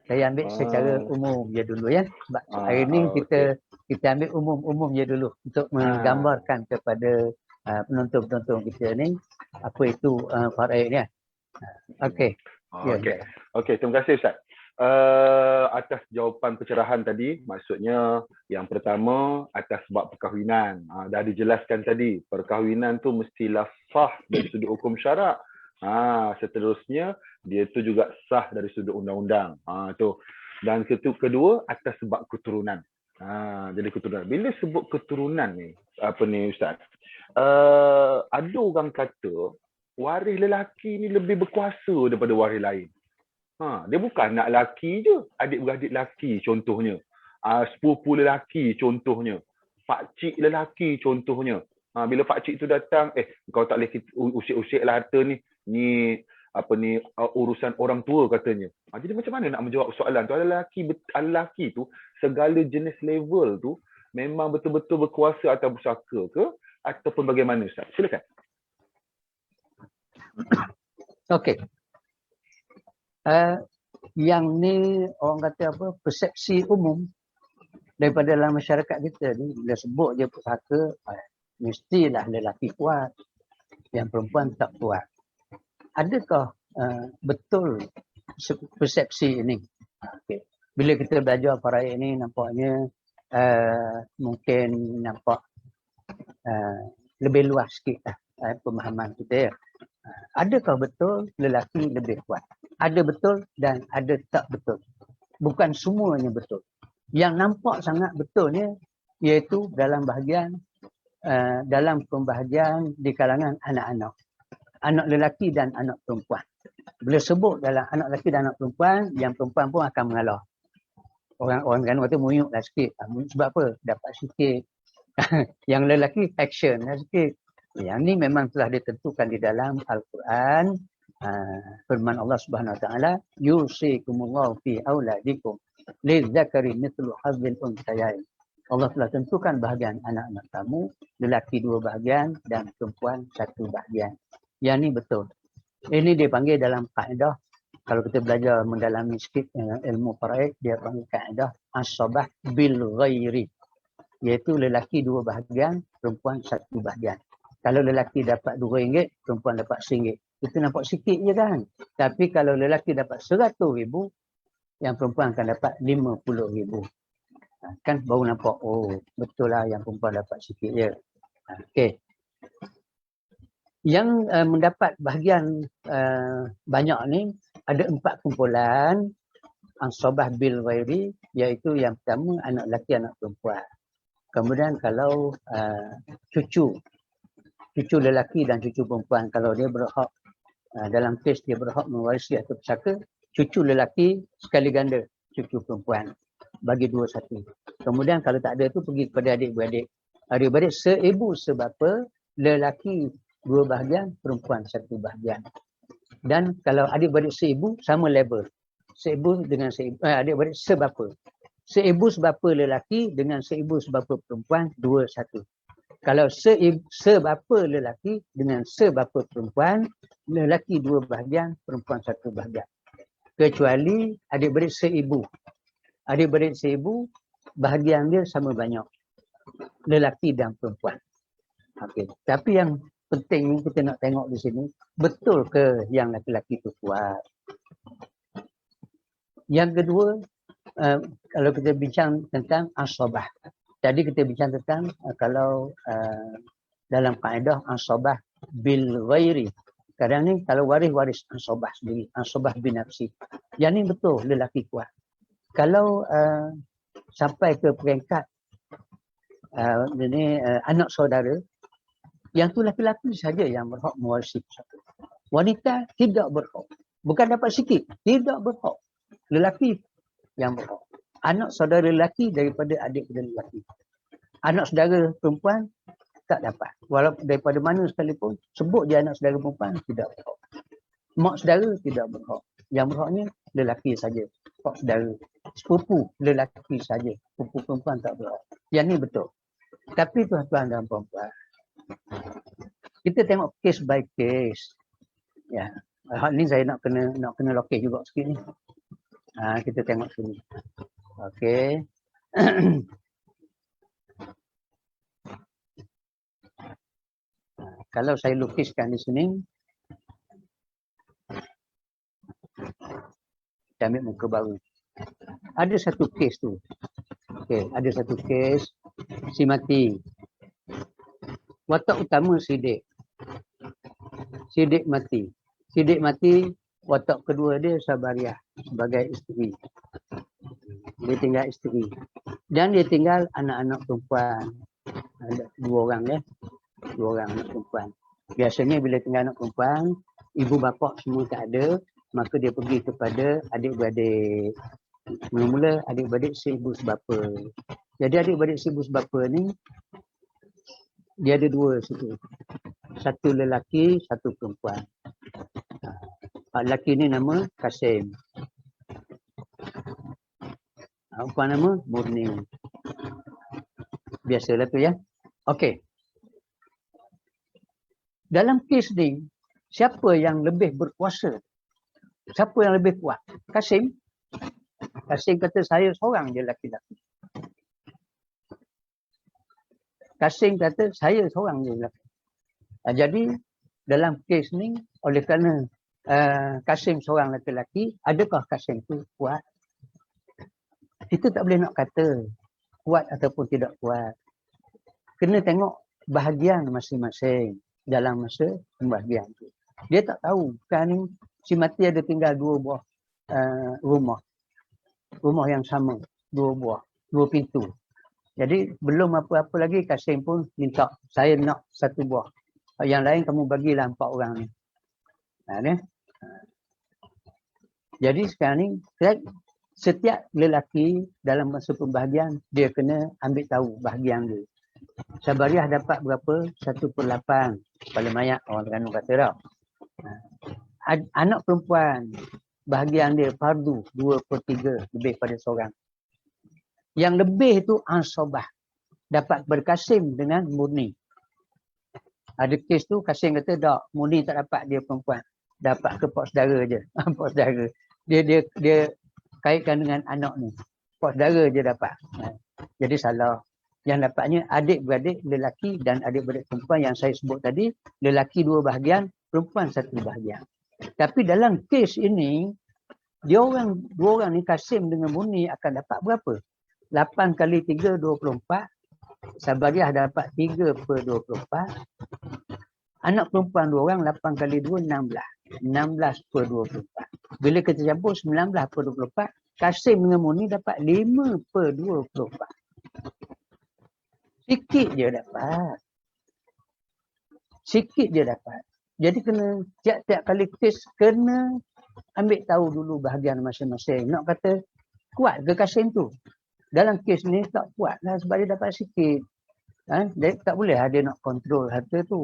B: Saya ambil secara umum je dulu ya. Sebab hari ni kita ambil umum je dulu untuk menggambarkan kepada penonton-penonton kita ni apa itu faraid ni. Okey.
A: Okey, terima kasih Ustaz. Atas jawapan pencerahan tadi, maksudnya yang pertama atas sebab perkahwinan. Dah dijelaskan tadi, perkahwinan tu mestilah sah dari sudut hukum syarak. Seterusnya dia tu juga sah dari sudut undang-undang. Tu. Dan kedua atas sebab keturunan. Jadi keturunan. Bila sebut keturunan ni, apa ni Ustaz? Ada orang kata waris lelaki ni lebih berkuasa daripada waris lain. Dia bukan anak lelaki je, adik-beradik lelaki contohnya. Sepupu lelaki contohnya. Pakcik lelaki contohnya. Bila pakcik tu datang, kau tak boleh usik-usik lah harta ni. Ni apa ni urusan orang tua katanya. Jadi macam mana nak menjawab soalan tu? Lelaki tu segala jenis level tu memang betul-betul berkuasa atas pusaka ke ataupun bagaimana Ustaz? Silakan.
B: Okey. Yang ni orang kata apa, persepsi umum daripada dalam masyarakat kita ni, bila sebut je pusaka, mestilah lelaki kuat, yang perempuan tak kuat. Adakah betul persepsi ini? Okay. Bila kita belajar faraid ini, nampaknya mungkin nampak lebih luas sikit pemahaman kita ya. Adakah betul lelaki lebih kuat? Ada betul dan ada tak betul. Bukan semuanya betul. Yang nampak sangat betulnya iaitu dalam bahagian dalam pembahagian di kalangan anak-anak. Anak lelaki dan anak perempuan. Bila sebut dalam anak lelaki dan anak perempuan, yang perempuan pun akan mengalah. Orang kan kata muyuklah sikit. Sebab apa? Dapat sikit. Yang lelaki action lah sikit. Yang ni memang telah ditentukan di dalam Al-Quran. Firman Allah Subhanahu Wa Taala, yusikumullahu fi auladikum lidzakari mithlu hazzil unthayain. Allah telah tentukan bahagian anak-anak kamu, lelaki 2 bahagian dan perempuan 1 bahagian. Yang ni betul. Ini dipanggil dalam kaedah, kalau kita belajar mendalami sikit ilmu faraid, dia panggil kaedah as-sabah bil ghairi. Iaitu lelaki 2 bahagian, perempuan 1 bahagian. Kalau lelaki dapat RM2, perempuan dapat RM1. Itu nampak sikit je kan. Tapi kalau lelaki dapat RM100,000, yang perempuan akan dapat RM50,000. Kan baru nampak, oh betul lah yang perempuan dapat sikit je. Okey. Yang mendapat bahagian banyak ni, ada 4 kumpulan. As-sabah bil ghairi, iaitu yang pertama anak lelaki, anak perempuan. Kemudian kalau cucu lelaki dan cucu perempuan, kalau dia berhak dalam kes dia berhak mewarisi atau pusaka cucu lelaki sekali ganda, cucu perempuan bagi 2-1. Kemudian kalau tak ada tu pergi kepada adik-beradik. Adik-beradik seibu sebapa, lelaki 2 bahagian, perempuan 1 bahagian. Dan kalau adik-beradik seibu sama level. Seibu dengan seibu, adik-beradik sebapa. Seibu sebapa lelaki dengan seibu sebapa perempuan 2-1. Kalau sebapa lelaki dengan sebapa perempuan, lelaki 2 bahagian, perempuan 1 bahagian. Kecuali adik-beradik seibu. Adik-beradik seibu, bahagian dia sama banyak. Lelaki dan perempuan. Okey. Tapi yang penting kita nak tengok di sini, betul ke yang lelaki itu kuat? Yang kedua, kalau kita bincang tentang asabah. Tadi kita bincang tentang kalau dalam kaedah asabah bil ghairi. Kadang ni kalau waris asabah sendiri, asabah bin nafsi. Yang ni betul lelaki kuat. Kalau sampai ke peringkat anak saudara, yang tu laki-laki saja yang berhak mewarisi pusaka. Wanita tidak berhak. Bukan dapat sikit, tidak berhak. Lelaki yang berhak. Anak saudara lelaki daripada adik lelaki. Anak saudara perempuan tak dapat. Walaupun daripada mana sekalipun, sebut dia anak saudara perempuan, tidak berhak. Mak saudara tidak berhak. Yang berhaknya lelaki saja. Mak saudara. Sepupu lelaki saja. Sepupu perempuan tak berhak. Yang ni betul. Tapi tuan-tuan dan puan-puan, kita tengok case by case. Ya. Hal ni saya nak kena lokeh juga sikit ni. Kita tengok sini. Okey. Kalau saya lukiskan di sini, kita ambil muka baru. Ada satu kes tu. Okey, ada satu kes si mati. Watak utama Sidik. Sidik mati. Sidik mati, watak kedua dia Sabariah sebagai isteri. Dia tinggal isteri. Dan dia tinggal anak-anak perempuan. Ada 2 orang ya. 2 orang anak perempuan. Biasanya bila tinggal anak perempuan, ibu bapa semua tak ada, maka dia pergi kepada adik-beradik. Mula-mula adik-beradik seibu sebapa. Jadi adik-beradik seibu sebapa ni, dia ada 2 situ. 1 lelaki, 1 perempuan. Lelaki ni nama Kasim. Perempuan nama Murni. Biasalah tu ya. Okey. Dalam kes ni, siapa yang lebih berkuasa? Siapa yang lebih kuat? Kasim. Kasim kata saya seorang je lelaki-lelaki. Kasim kata saya seorang je lelaki. Jadi dalam kes ni, oleh kerana Kasim seorang lelaki, adakah Kasim tu kuat? Kita tak boleh nak kata kuat ataupun tidak kuat. Kena tengok bahagian masing-masing dalam masa pembahagian tu. Dia tak tahu kan ni si mati ada tinggal 2 buah rumah. Rumah yang sama, 2 buah, 2 pintu. Jadi belum apa-apa lagi Kasim pun minta saya nak 1 buah. Yang lain kamu bagilah 4 orang ni. Jadi sekarang ni setiap lelaki dalam masa pembahagian dia kena ambil tahu bahagian dia. Sabariah dapat berapa? 1/8 kepala mayat orang Terengganu kata tau. Anak perempuan bahagian dia fardu 2/3 lebih pada seorang. Yang lebih tu asabah dapat berkasim dengan Murni. Ada kes tu Kasim kata tak, Murni tak dapat, dia perempuan. Dapat ke pak saudara je. Pak saudara. Dia kaitkan dengan anak ni. Pak saudara je dapat. Jadi salah. Yang dapatnya adik-beradik lelaki dan adik-beradik perempuan yang saya sebut tadi, lelaki 2 bahagian, perempuan 1 bahagian. Tapi dalam kes ini, dua orang ni Kasim dengan Murni akan dapat berapa? 8 kali 3, 24. Sabariah dapat 3/24. Anak perempuan 2 orang, 8 kali 2, 16. 16/24. Bila kita campur 19/24, Kasim dengan Murni dapat 5/24. Sikit je dapat. Sikit je dapat. Jadi kena tiap-tiap kali kes kena ambil tahu dulu bahagian masing-masing. Nak kata kuat ke Kasim tu? Dalam kes ni tak kuat lah sebab dia dapat sikit. Dia tak boleh dia nak kontrol harta tu.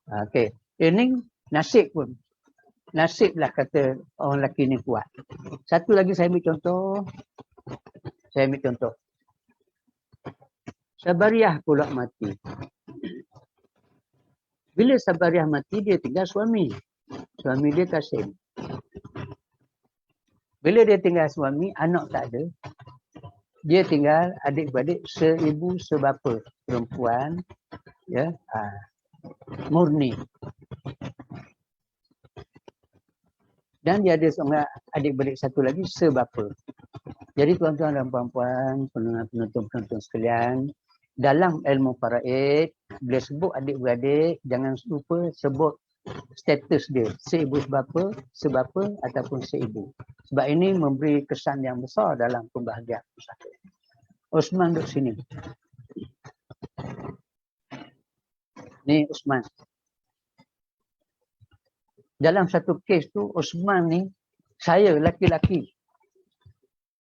B: Okey. Ini nasib pun. Nasib lah kata orang lelaki ni kuat. Satu lagi saya ambil contoh. Sabariah pula mati. Bila Sabariah mati, dia tinggal suami. Suami dia Kasim. Bila dia tinggal suami, anak tak ada. Dia tinggal adik-beradik seibu sebapa. Perempuan, ya, murni. Dan dia ada seorang adik-beradik satu lagi sebapa. Jadi tuan-tuan dan puan-puan, penonton-penonton sekalian, dalam ilmu faraid, bila sebut adik-beradik, jangan lupa sebut status dia, seibu sebapa ataupun seibu. Sebab ini memberi kesan yang besar dalam pembahagian pusaka. Osman duduk sini. Ni Osman. Dalam satu kes tu, Osman ni, saya laki-laki.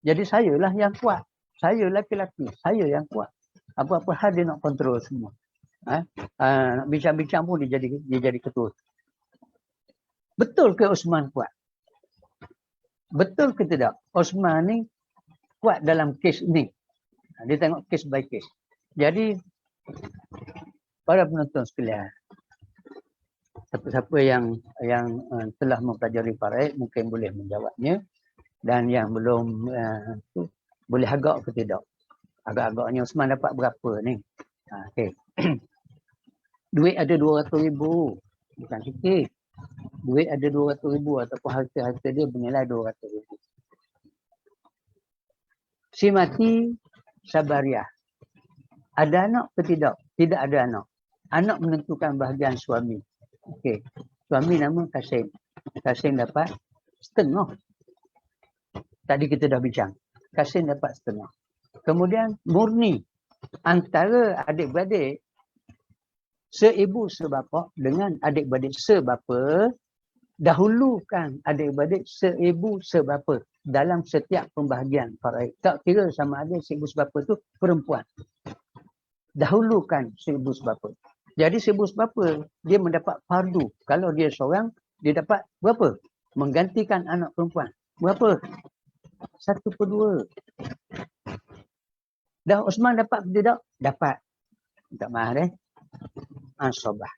B: Jadi sayalah yang kuat. Saya laki-laki. Saya yang kuat. Apa-apa hal dia nak kontrol semua. Nak bincang-bincang pun dia jadi ketua. Betul ke Osman kuat? Betul ke tidak? Osman ni kuat dalam kes ni. Dia tengok case by case. Jadi, para penonton sekalian, siapa-siapa yang telah mempelajari faraid mungkin boleh menjawabnya. Dan yang belum boleh agak ke tidak. Agak-agaknya Osman dapat berapa ni? Okey. Duit ada 200,000. Bukan sikit. Duit ada 200,000 ataupun harta-harta dia bernilai 200,000. Si mati Sabariah. Ada anak ke tidak? Tidak ada anak. Anak menentukan bahagian suami. Okey. Suami nama Kasim. Kasim dapat setengah. Tadi kita dah bincang. Kasim dapat setengah. Kemudian murni. Antara adik-beradik seibu sebapa dengan adik-beradik sebapa, dahulukan adik-beradik seibu sebapa dalam setiap pembahagian faraid. Tak kira sama ada seibu sebapa tu perempuan. Dahulukan seibu sebapa. Jadi seibu sebapa dia mendapat fardu. Kalau dia seorang, dia dapat berapa? Menggantikan anak perempuan. Berapa? 1/2. Dah Osman dapat tidak? Dapat. Tak mahal Asobah.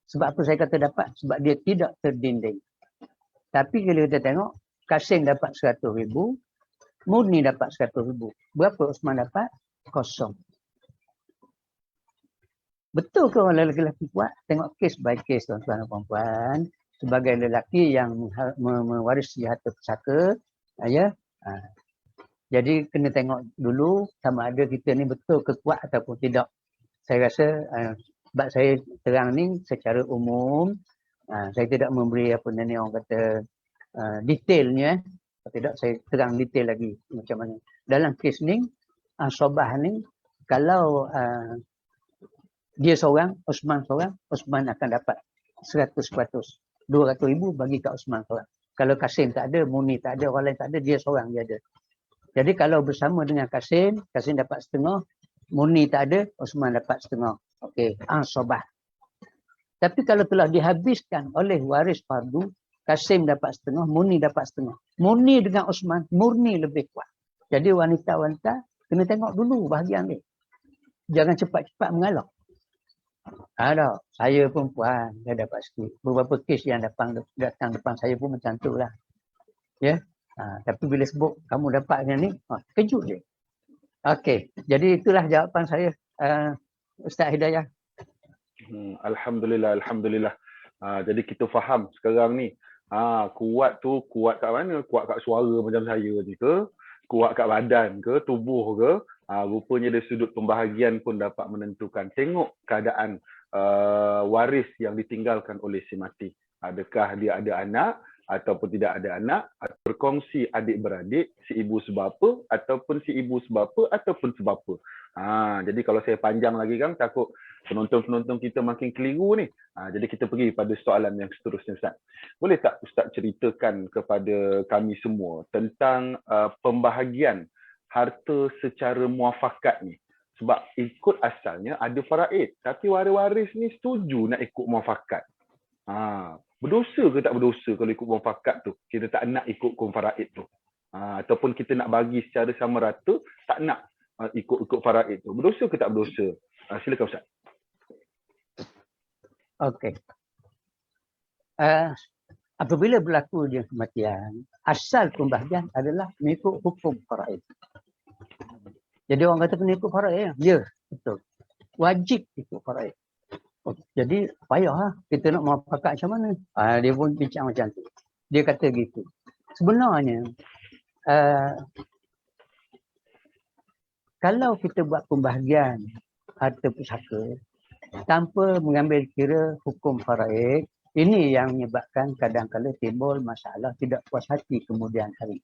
B: Sebab apa saya kata dapat? Sebab dia tidak terdinding. Tapi kalau kita tengok, Kasim dapat 100,000, Murni dapat 100,000. Berapa Osman dapat? Kosong. Betul ke orang lelaki kuat? Tengok case by case tuan-tuan dan puan-puan. Sebagai lelaki yang mewarisi harta pusaka, ya. Jadi kena tengok dulu sama ada kita ni betul ke kuat ataupun tidak. Saya rasa sebab saya terang ni secara umum, saya tidak memberi apa ni orang kata detailnya. Kalau tidak saya terang detail lagi macam mana. Dalam kes ni, Sobah ni kalau dia seorang, Osman seorang, Osman akan dapat 100%. 200,000 bagi kat Osman seorang. Kalau Kasim tak ada, Murni tak ada, orang lain tak ada, dia seorang dia ada. Jadi kalau bersama dengan Kasim, Kasim dapat setengah, Murni tak ada, Osman dapat setengah. Okey, Sobah. Tapi kalau telah dihabiskan oleh waris fardu, Kasim dapat setengah, Murni dapat setengah. Murni dengan Osman, Murni lebih kuat. Jadi wanita-wanita kena tengok dulu bahagian ni. Jangan cepat-cepat mengalah. Ada, saya perempuan, dia dapat sikit. Beberapa kes yang datang depan saya pun macam tu lah. Ya. Tapi bila sebut kamu dapat yang ni, kejut je. Okey, jadi itulah jawapan saya, Ustaz Hidayah.
A: Alhamdulillah, Alhamdulillah. Jadi kita faham sekarang ni, kuat tu kuat kat mana? Kuat kat suara macam saya ni ke? Kuat kat badan ke? Tubuh ke? Rupanya dari sudut pembahagian pun dapat menentukan. Tengok keadaan waris yang ditinggalkan oleh si mati. Adakah dia ada anak? ataupun tidak ada anak, atau berkongsi adik-beradik, si ibu sebapa, ataupun si ibu sebapa, ataupun sebapa. Jadi kalau saya panjang lagi kan, takut penonton-penonton kita makin keliru ni. Jadi kita pergi pada soalan yang seterusnya, Ustaz. Boleh tak Ustaz ceritakan kepada kami semua tentang pembahagian harta secara muafakat ni? Sebab ikut asalnya ada faraid, tapi waris-waris ni setuju nak ikut muafakat. Berdosa ke tak berdosa kalau ikut muafakat tu? Kita tak nak ikut faraid tu. Ataupun kita nak bagi secara sama rata, tak nak ikut faraid tu. Berdosa ke tak berdosa? Silakan Ustaz.
B: Okey. Apabila berlaku dia kematian, asal pembahagian adalah mengikut hukum faraid. Jadi orang kata kena ikut faraid, ya, betul. Wajib ikut faraid. Jadi payah kita nak muafakat macam mana? Dia pun bincang macam tu. Dia kata gitu. Sebenarnya kalau kita buat pembahagian harta pusaka tanpa mengambil kira hukum faraid, ini yang menyebabkan kadang-kadang timbul masalah tidak puas hati kemudian hari.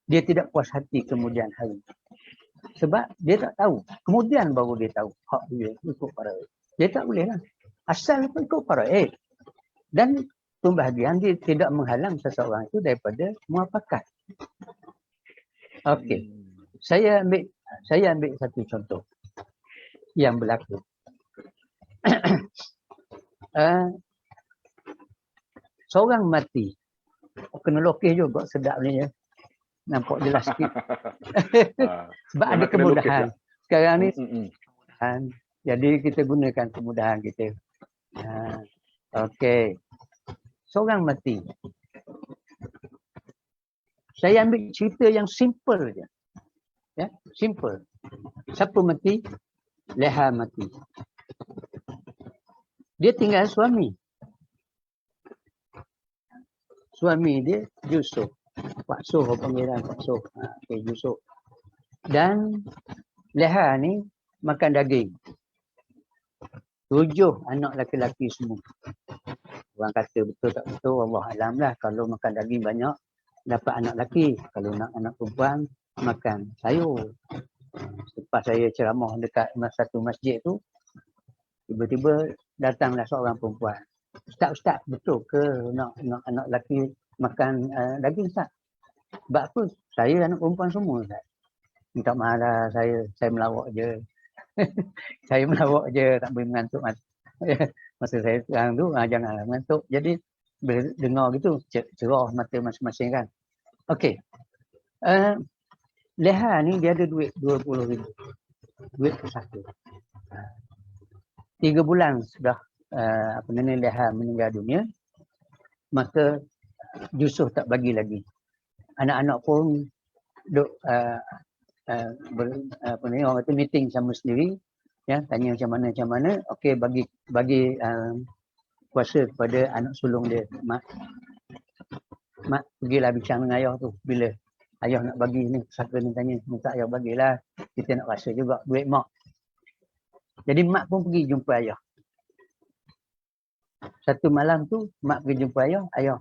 B: Dia tidak puas hati kemudian hari. Sebab dia tak tahu. Kemudian baru dia tahu hak dia ikut faraid. Dia tak boleh lah. Asal pun ikut faraid. Dan pembahagian dia tidak menghalang seseorang itu daripada muafakat. Okey. Saya ambil satu contoh yang berlaku. Seorang mati. Kena lokeh juga sedap ni ya. Nampak jelas sikit. Sebab ada kemudahan. Sekarang ni kemudahan. Jadi kita gunakan kemudahan kita. Okey. Seorang mati. Saya ambil cerita yang simple je. Ya, simple. Siapa mati? Leha mati. Dia tinggal suami. Suami dia Yusuf. Pak Soh panggilan Pak Soh. Okey, Yusuf. Dan Leha ni makan daging. 7 anak laki-laki semua. Orang kata betul tak betul, Allah alam lah. Kalau makan daging banyak, dapat anak lelaki. Kalau nak anak perempuan, makan sayur. Lepas saya ceramah dekat satu masjid tu, tiba-tiba datanglah seorang perempuan. Ustaz, betul ke nak anak lelaki makan daging, Ustaz? Sebab apa? Saya anak perempuan semua, Ustaz. Minta maaf lah, saya melawak je. Saya melawak je, tak boleh mengantuk masa saya sekarang tu, janganlah mengantuk. Jadi bila dengar gitu, cerah mata masing-masing kan. Okey. Leha ni dia ada duit 20,000. Duit pusaka. 3 bulan sudah Leha meninggal dunia, maka Yusuf tak bagi lagi. Anak-anak pun duk orang kata meeting sama sendiri, ya, tanya macam mana. Okey, bagi kuasa kepada anak sulung dia. Mak pergilah bincang dengan ayah tu. Bila ayah nak bagi ni, pusaka ni tanya, minta ayah bagilah. Kita nak rasa juga duit mak. Jadi mak pun pergi jumpa ayah. Satu malam tu mak pergi jumpa ayah.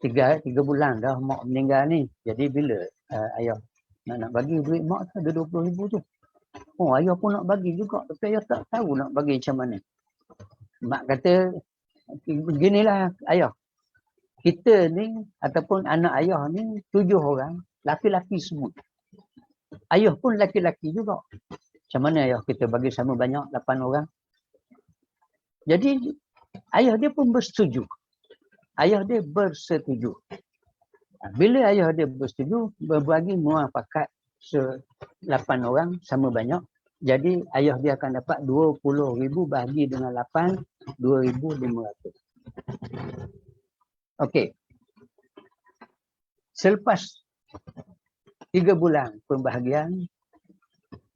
B: 3 bulan dah mak meninggal ni. Jadi bila ayah nak bagi duit mak tu ada 20,000 tu. Oh, ayah pun nak bagi juga, tapi ayah tak tahu nak bagi macam mana. Mak kata, beginilah ayah. Kita ni ataupun anak ayah ni 7 orang, laki-laki semua. Ayah pun laki-laki juga. Macam mana ayah kita bagi sama banyak 8 orang? Jadi ayah dia pun bersetuju. Bila ayah dia bersetuju, berbagi muafakat 8 orang sama banyak. Jadi ayah dia akan dapat 20,000 bahagi dengan 8, 2,500. Okey. Selepas 3 bulan pembahagian,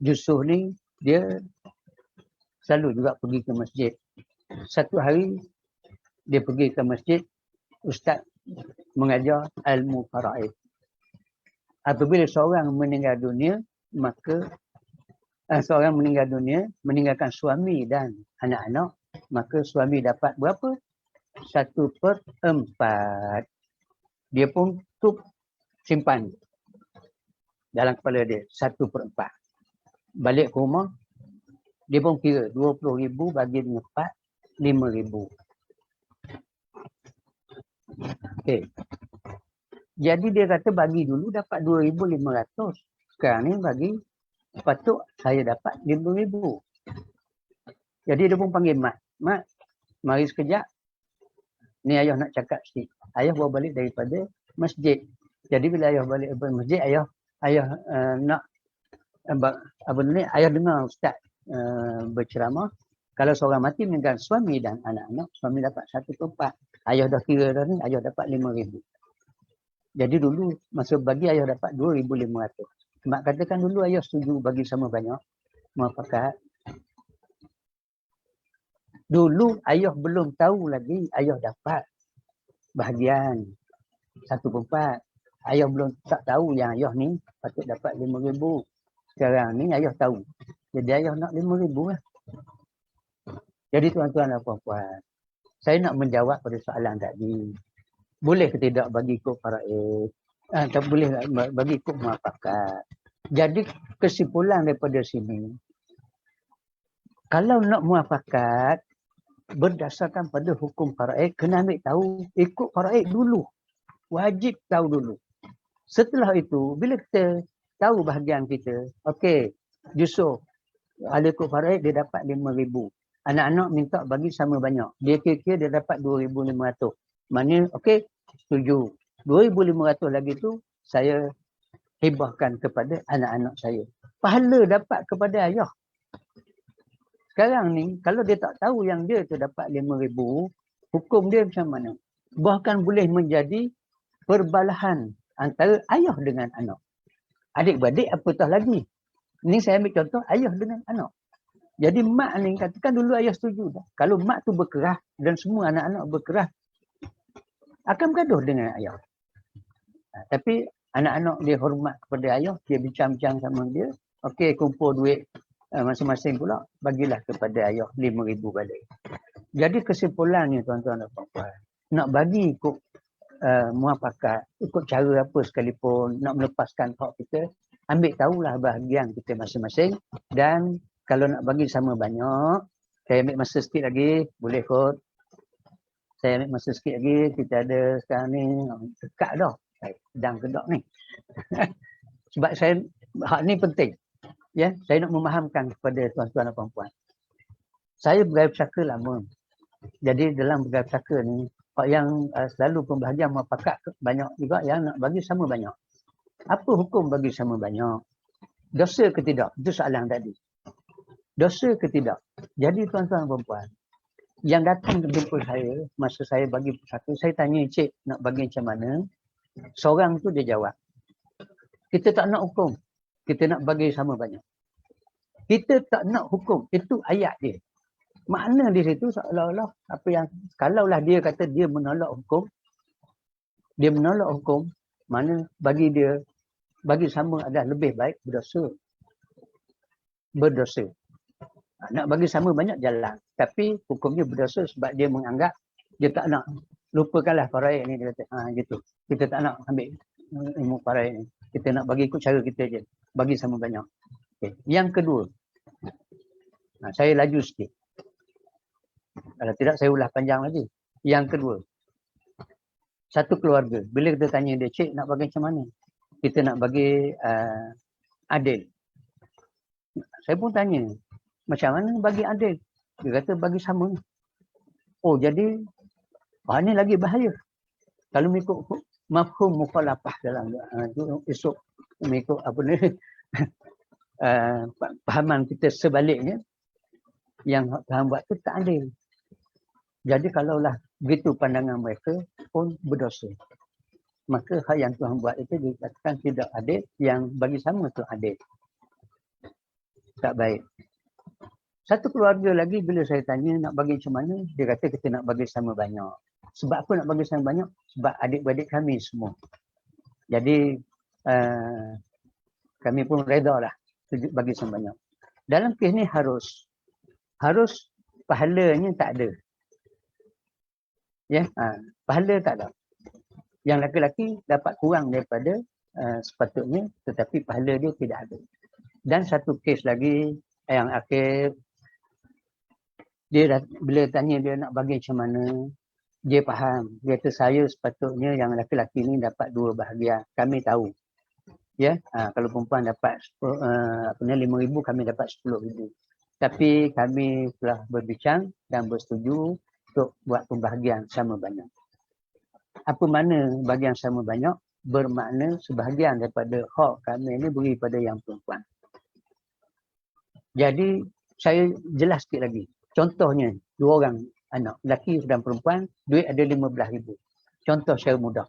B: Yusuf ni dia selalu juga pergi ke masjid. Satu hari dia pergi ke masjid, ustaz mengajar ilmu faraid. Apabila seorang meninggal dunia, maka seorang meninggal dunia meninggalkan suami dan anak-anak, maka suami dapat berapa? 1/4. dia pun simpan dalam kepala dia 1/4. Balik ke rumah, dia pun kira 20,000 bagi dengan 4, 5,000. Okey. Jadi dia kata bagi dulu dapat 2,500. Sekarang ni bagi patut saya dapat 5,000. Jadi dia pun panggil mak. Mak, mari sekejap. Ni ayah nak cakap sikit. Ayah bawa balik daripada masjid. Jadi bila ayah balik daripada masjid, ayah nak apa ni? Ayah dengar ustaz berceramah. Kalau seorang mati meninggalkan suami dan anak-anak, suami dapat 1/4. Ayah dah kira dah ni, ayah dapat 5,000. Jadi dulu masa bagi ayah dapat 2,500. Mak katakan dulu ayah setuju bagi sama banyak. Muafakat. Dulu ayah belum tahu lagi ayah dapat bahagian 1/4. Ayah belum tak tahu yang ayah ni patut dapat 5,000. Sekarang ni ayah tahu. Jadi ayah nak 5,000 lah. Jadi tuan-tuan dan puan-puan, saya nak menjawab pada soalan tadi. Boleh ke tidak bagi ikut faraid? Tak boleh bagi ikut muafakat. Jadi kesimpulan daripada sini, kalau nak muafakat berdasarkan pada hukum faraid, kena ambil tahu ikut faraid dulu. Wajib tahu dulu. Setelah itu, bila kita tahu bahagian kita, okey, Yusuf, ada ikut faraid dia dapat 5,000. Anak-anak minta bagi sama banyak. Dia kira-kira dia dapat 2,500. Maknanya, okey, setuju. 2,500 lagi tu, saya hibahkan kepada anak-anak saya. Pahala dapat kepada ayah. Sekarang ni, kalau dia tak tahu yang dia tu dapat 5,000, hukum dia macam mana? Bahkan boleh menjadi perbalahan antara ayah dengan anak. Adik-beradik apatah lagi. Ini saya ambil contoh ayah dengan anak. Jadi mak ni katakan dulu ayah setuju dah. Kalau mak tu berkerah dan semua anak-anak berkerah, akan bergaduh dengan ayah. Tapi anak-anak dia hormat kepada ayah, dia bincang-bincang sama dia. Okey, kumpul duit masing-masing pula, bagilah kepada ayah 5,000 balik. Jadi kesimpulannya tuan-tuan dan puan-puan, nak bagi ikut muafakat, ikut cara apa sekalipun, nak melepaskan hak kita, ambil tahulah bahagian kita masing-masing. Dan kalau nak bagi sama banyak, saya ambil masa sikit lagi, boleh kot. Saya ambil masa sikit lagi, kita ada sekarang ni, dekat dah. Sedang kedok ni. Sebab saya, hak ni penting. Ya, saya nak memahamkan kepada tuan-tuan dan puan-puan. Saya bergaya pusaka lama. Jadi dalam bergaya pusaka ni, yang selalu pembahagian muafakat banyak juga yang nak bagi sama banyak. Apa hukum bagi sama banyak? Dosa ke tidak? Itu soalan tadi. Dosa ke tidak? Jadi tuan-tuan dan puan-puan, yang datang jumpa saya, masa saya bagi pusaka, saya tanya, cik nak bagi macam mana? Seorang tu dia jawab, kita tak nak hukum, kita nak bagi sama banyak. Kita tak nak hukum, itu ayat dia. Makna di situ seolah-olah apa yang, kalaulah dia kata dia menolak hukum, mana bagi dia, bagi sama adalah lebih baik berdosa. Nak bagi sama banyak jalan, tapi hukumnya berdosa sebab dia menganggap, dia tak nak, lupakanlah faraid ni, dia kata, gitu. Kita tak nak ambil ilmu faraid ni. Kita nak bagi ikut cara kita je. Bagi sama banyak. Okay. Yang kedua, saya laju sikit. Kalau tidak saya ulas panjang lagi. Yang kedua, satu keluarga. Bila kita tanya dia, cik nak bagi macam mana? Kita nak bagi adil. Saya pun tanya, macam mana bagi adil? Dia kata bagi sama. Oh jadi, ini lagi bahaya. Kalau mengikut mafhum mukhalafah dalam esok mengikut apa ni pahaman kita sebaliknya, yang Tuhan buat itu tak adil. Jadi kalaulah begitu pandangan mereka pun berdosa. Maka hal yang Tuhan buat itu dikatakan tidak adil, yang bagi sama itu adil. Tak baik. Satu keluarga lagi bila saya tanya nak bagi macam mana, dia kata kita nak bagi sama banyak. Sebab apa nak bagi sama banyak? Sebab adik-beradik kami semua. Jadi kami pun reda lah bagi sama banyak. Dalam kes ni harus pahalanya tak ada. Ya, pahala tak ada. Yang laki-laki dapat kurang daripada sepatutnya, tetapi pahala dia tidak ada. Dan satu kes lagi yang akhir, bila tanya dia nak bagi macam mana, dia faham. Dia kata saya sepatutnya yang laki-laki ni dapat 2 bahagian. Kami tahu. Ya, kalau perempuan dapat 5,000, kami dapat 10,000. Tapi kami telah berbincang dan bersetuju untuk buat pembahagian sama banyak. Apa mana bahagian sama banyak? Bermakna sebahagian daripada hak kami ini beri pada yang perempuan. Jadi saya jelas sikit lagi. Contohnya 2 orang anak, lelaki dan perempuan, duit ada 15,000. Contoh secara mudah.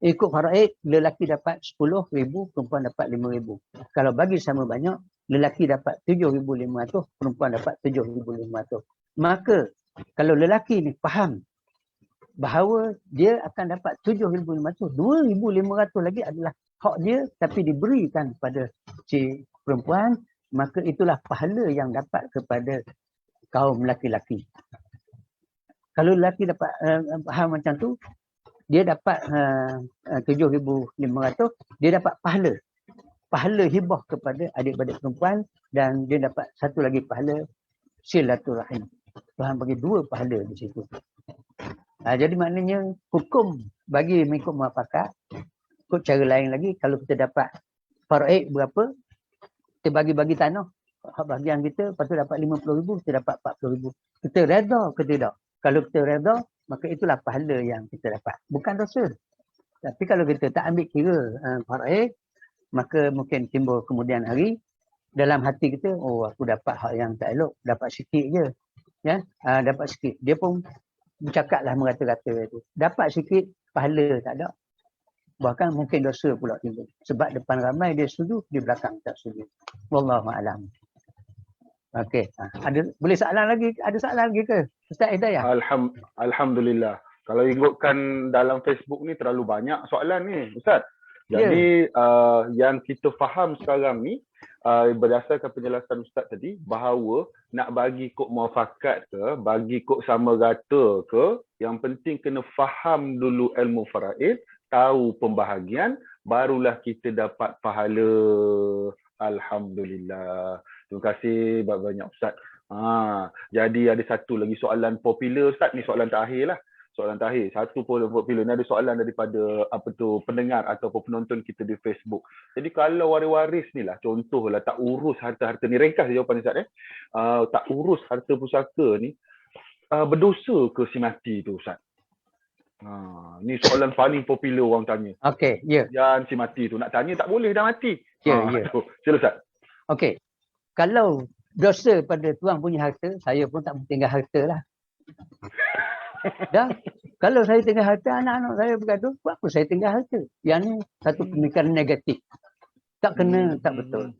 B: Ikut faraid, lelaki dapat 10,000, perempuan dapat 5,000. Kalau bagi sama banyak, lelaki dapat 7,500, perempuan dapat 7,500. Maka kalau lelaki ni faham bahawa dia akan dapat 7,500, 2,500 lagi adalah hak dia tapi diberikan pada si perempuan, maka itulah pahala yang dapat kepada kaum laki-laki. Kalau lelaki dapat faham macam tu, dia dapat 7,500, dia dapat pahala hibah kepada adik-adik perempuan, dan dia dapat satu lagi pahala silaturahim. Tuhan bagi 2 pahala di situ. Jadi maknanya hukum bagi mengikut muafakat, ikut cara lain lagi, kalau kita dapat faraid berapa, kita bagi-bagi tanah, hak bahagian kita, lepas tu dapat 50,000, kita dapat 40,000. Kita reda ke tidak? Kalau kita reda, maka itulah pahala yang kita dapat. Bukan dosa. Tapi kalau kita tak ambil kira faraid, maka mungkin timbul kemudian hari, dalam hati kita, oh aku dapat hak yang tak elok, dapat sikit je. Ya, dapat sikit. Dia pun bercakaplah merata-rata tu. Dapat sikit, pahala tak ada. Bahkan mungkin dosa pula timbul. Sebab depan ramai dia setuju, di belakang tak setuju. Wallahu a'lam. Okey, boleh soalan lagi? Ada soalan lagi ke Ustaz Hidayah?
A: Alhamdulillah. Kalau ikutkan dalam Facebook ni terlalu banyak soalan ni Ustaz. Jadi yang kita faham sekarang ni berdasarkan penjelasan Ustaz tadi, bahawa nak bagi kod muafakat ke, bagi kod sama rata ke, yang penting kena faham dulu ilmu faraid, tahu pembahagian, barulah kita dapat pahala. Alhamdulillah. Terima kasih banyak Ustaz. Jadi ada satu lagi soalan popular Ustaz, ni soalan terakhir lah. Soalan terakhir, satu popular. Ni ada soalan daripada pendengar ataupun penonton kita di Facebook. Jadi kalau waris-waris ni lah, contohlah tak urus harta-harta ni, ringkas jawapan Ustaz tak urus harta pusaka ni, berdosa ke si mati tu Ustaz? Ni soalan paling popular orang tanya.
B: Okey, ya.
A: Yang si mati tu nak tanya tak boleh, dah mati.
B: Ya.
A: Sila Ustaz.
B: Okey. Kalau dosa pada tuan punya harta, saya pun tak tinggal harta lah. Dan kalau saya tinggal harta, anak-anak saya bergaduh, buat apa saya tinggal harta? Yang ni satu pemikiran negatif. Tak kena, tak betul.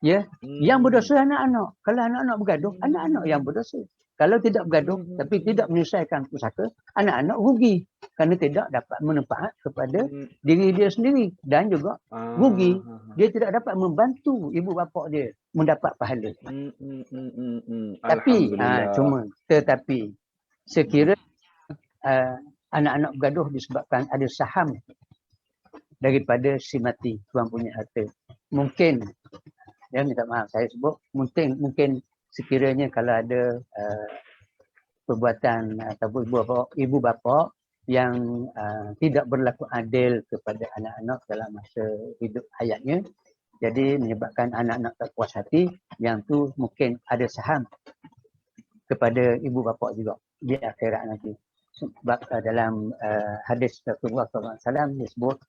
B: Ya, yang berdosa anak-anak. Kalau anak-anak bergaduh, anak-anak yang berdosa. Kalau tidak bergaduh tapi tidak menyelesaikan pusaka, anak-anak rugi kerana tidak dapat manfaat kepada diri dia sendiri, dan juga rugi dia tidak dapat membantu ibu bapa dia mendapat pahala. Tetapi sekiranya anak-anak bergaduh disebabkan ada saham daripada si mati, tuan punya harta, mungkin, ya minta maaf saya sebut, mungkin sekiranya kalau ada perbuatan ataupun ibu bapa yang tidak berlaku adil kepada anak-anak dalam masa hidup hayatnya, jadi menyebabkan anak-anak tak puas hati, yang tu mungkin ada saham kepada ibu bapa juga di akhirat nanti. Sebab dalam hadis Rasulullah SAW disebut,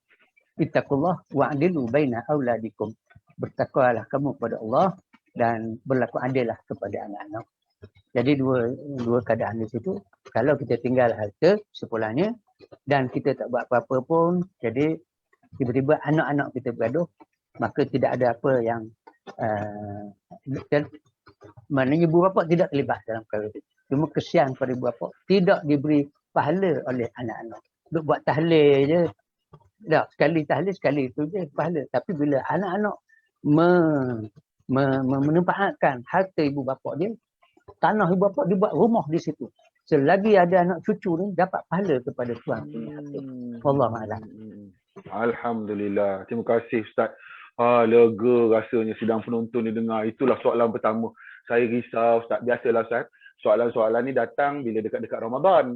B: ittaqullah wa'dilu baina auladikum, bertakwalah kamu kepada Allah dan berlaku adillah kepada anak-anak. Jadi dua keadaan di situ. Kalau kita tinggal harta sepulangnya dan kita tak buat apa-apa pun, jadi tiba-tiba anak-anak kita bergaduh, maka tidak ada apa yang maknanya ibu bapa tidak terlibat dalam perkara itu. Cuma kesian pada ibu bapa tidak diberi pahala oleh anak-anak. Duk buat tahlil je. Dah, sekali tahlil, sekali itu je pahala. Tapi bila anak-anak memanfaatkan harta ibu bapa dia, tanah ibu bapa, dia buat rumah di situ. selagi ada anak cucu ni dapat pahala kepada Tuhan. Wallahu a'lam.
A: Alhamdulillah. Terima kasih Ustaz. Lega rasanya sidang penonton ni dengar. Itulah soalan pertama. Saya risau Ustaz. Biasalah Ustaz. Soalan-soalan ni datang bila dekat-dekat Ramadan.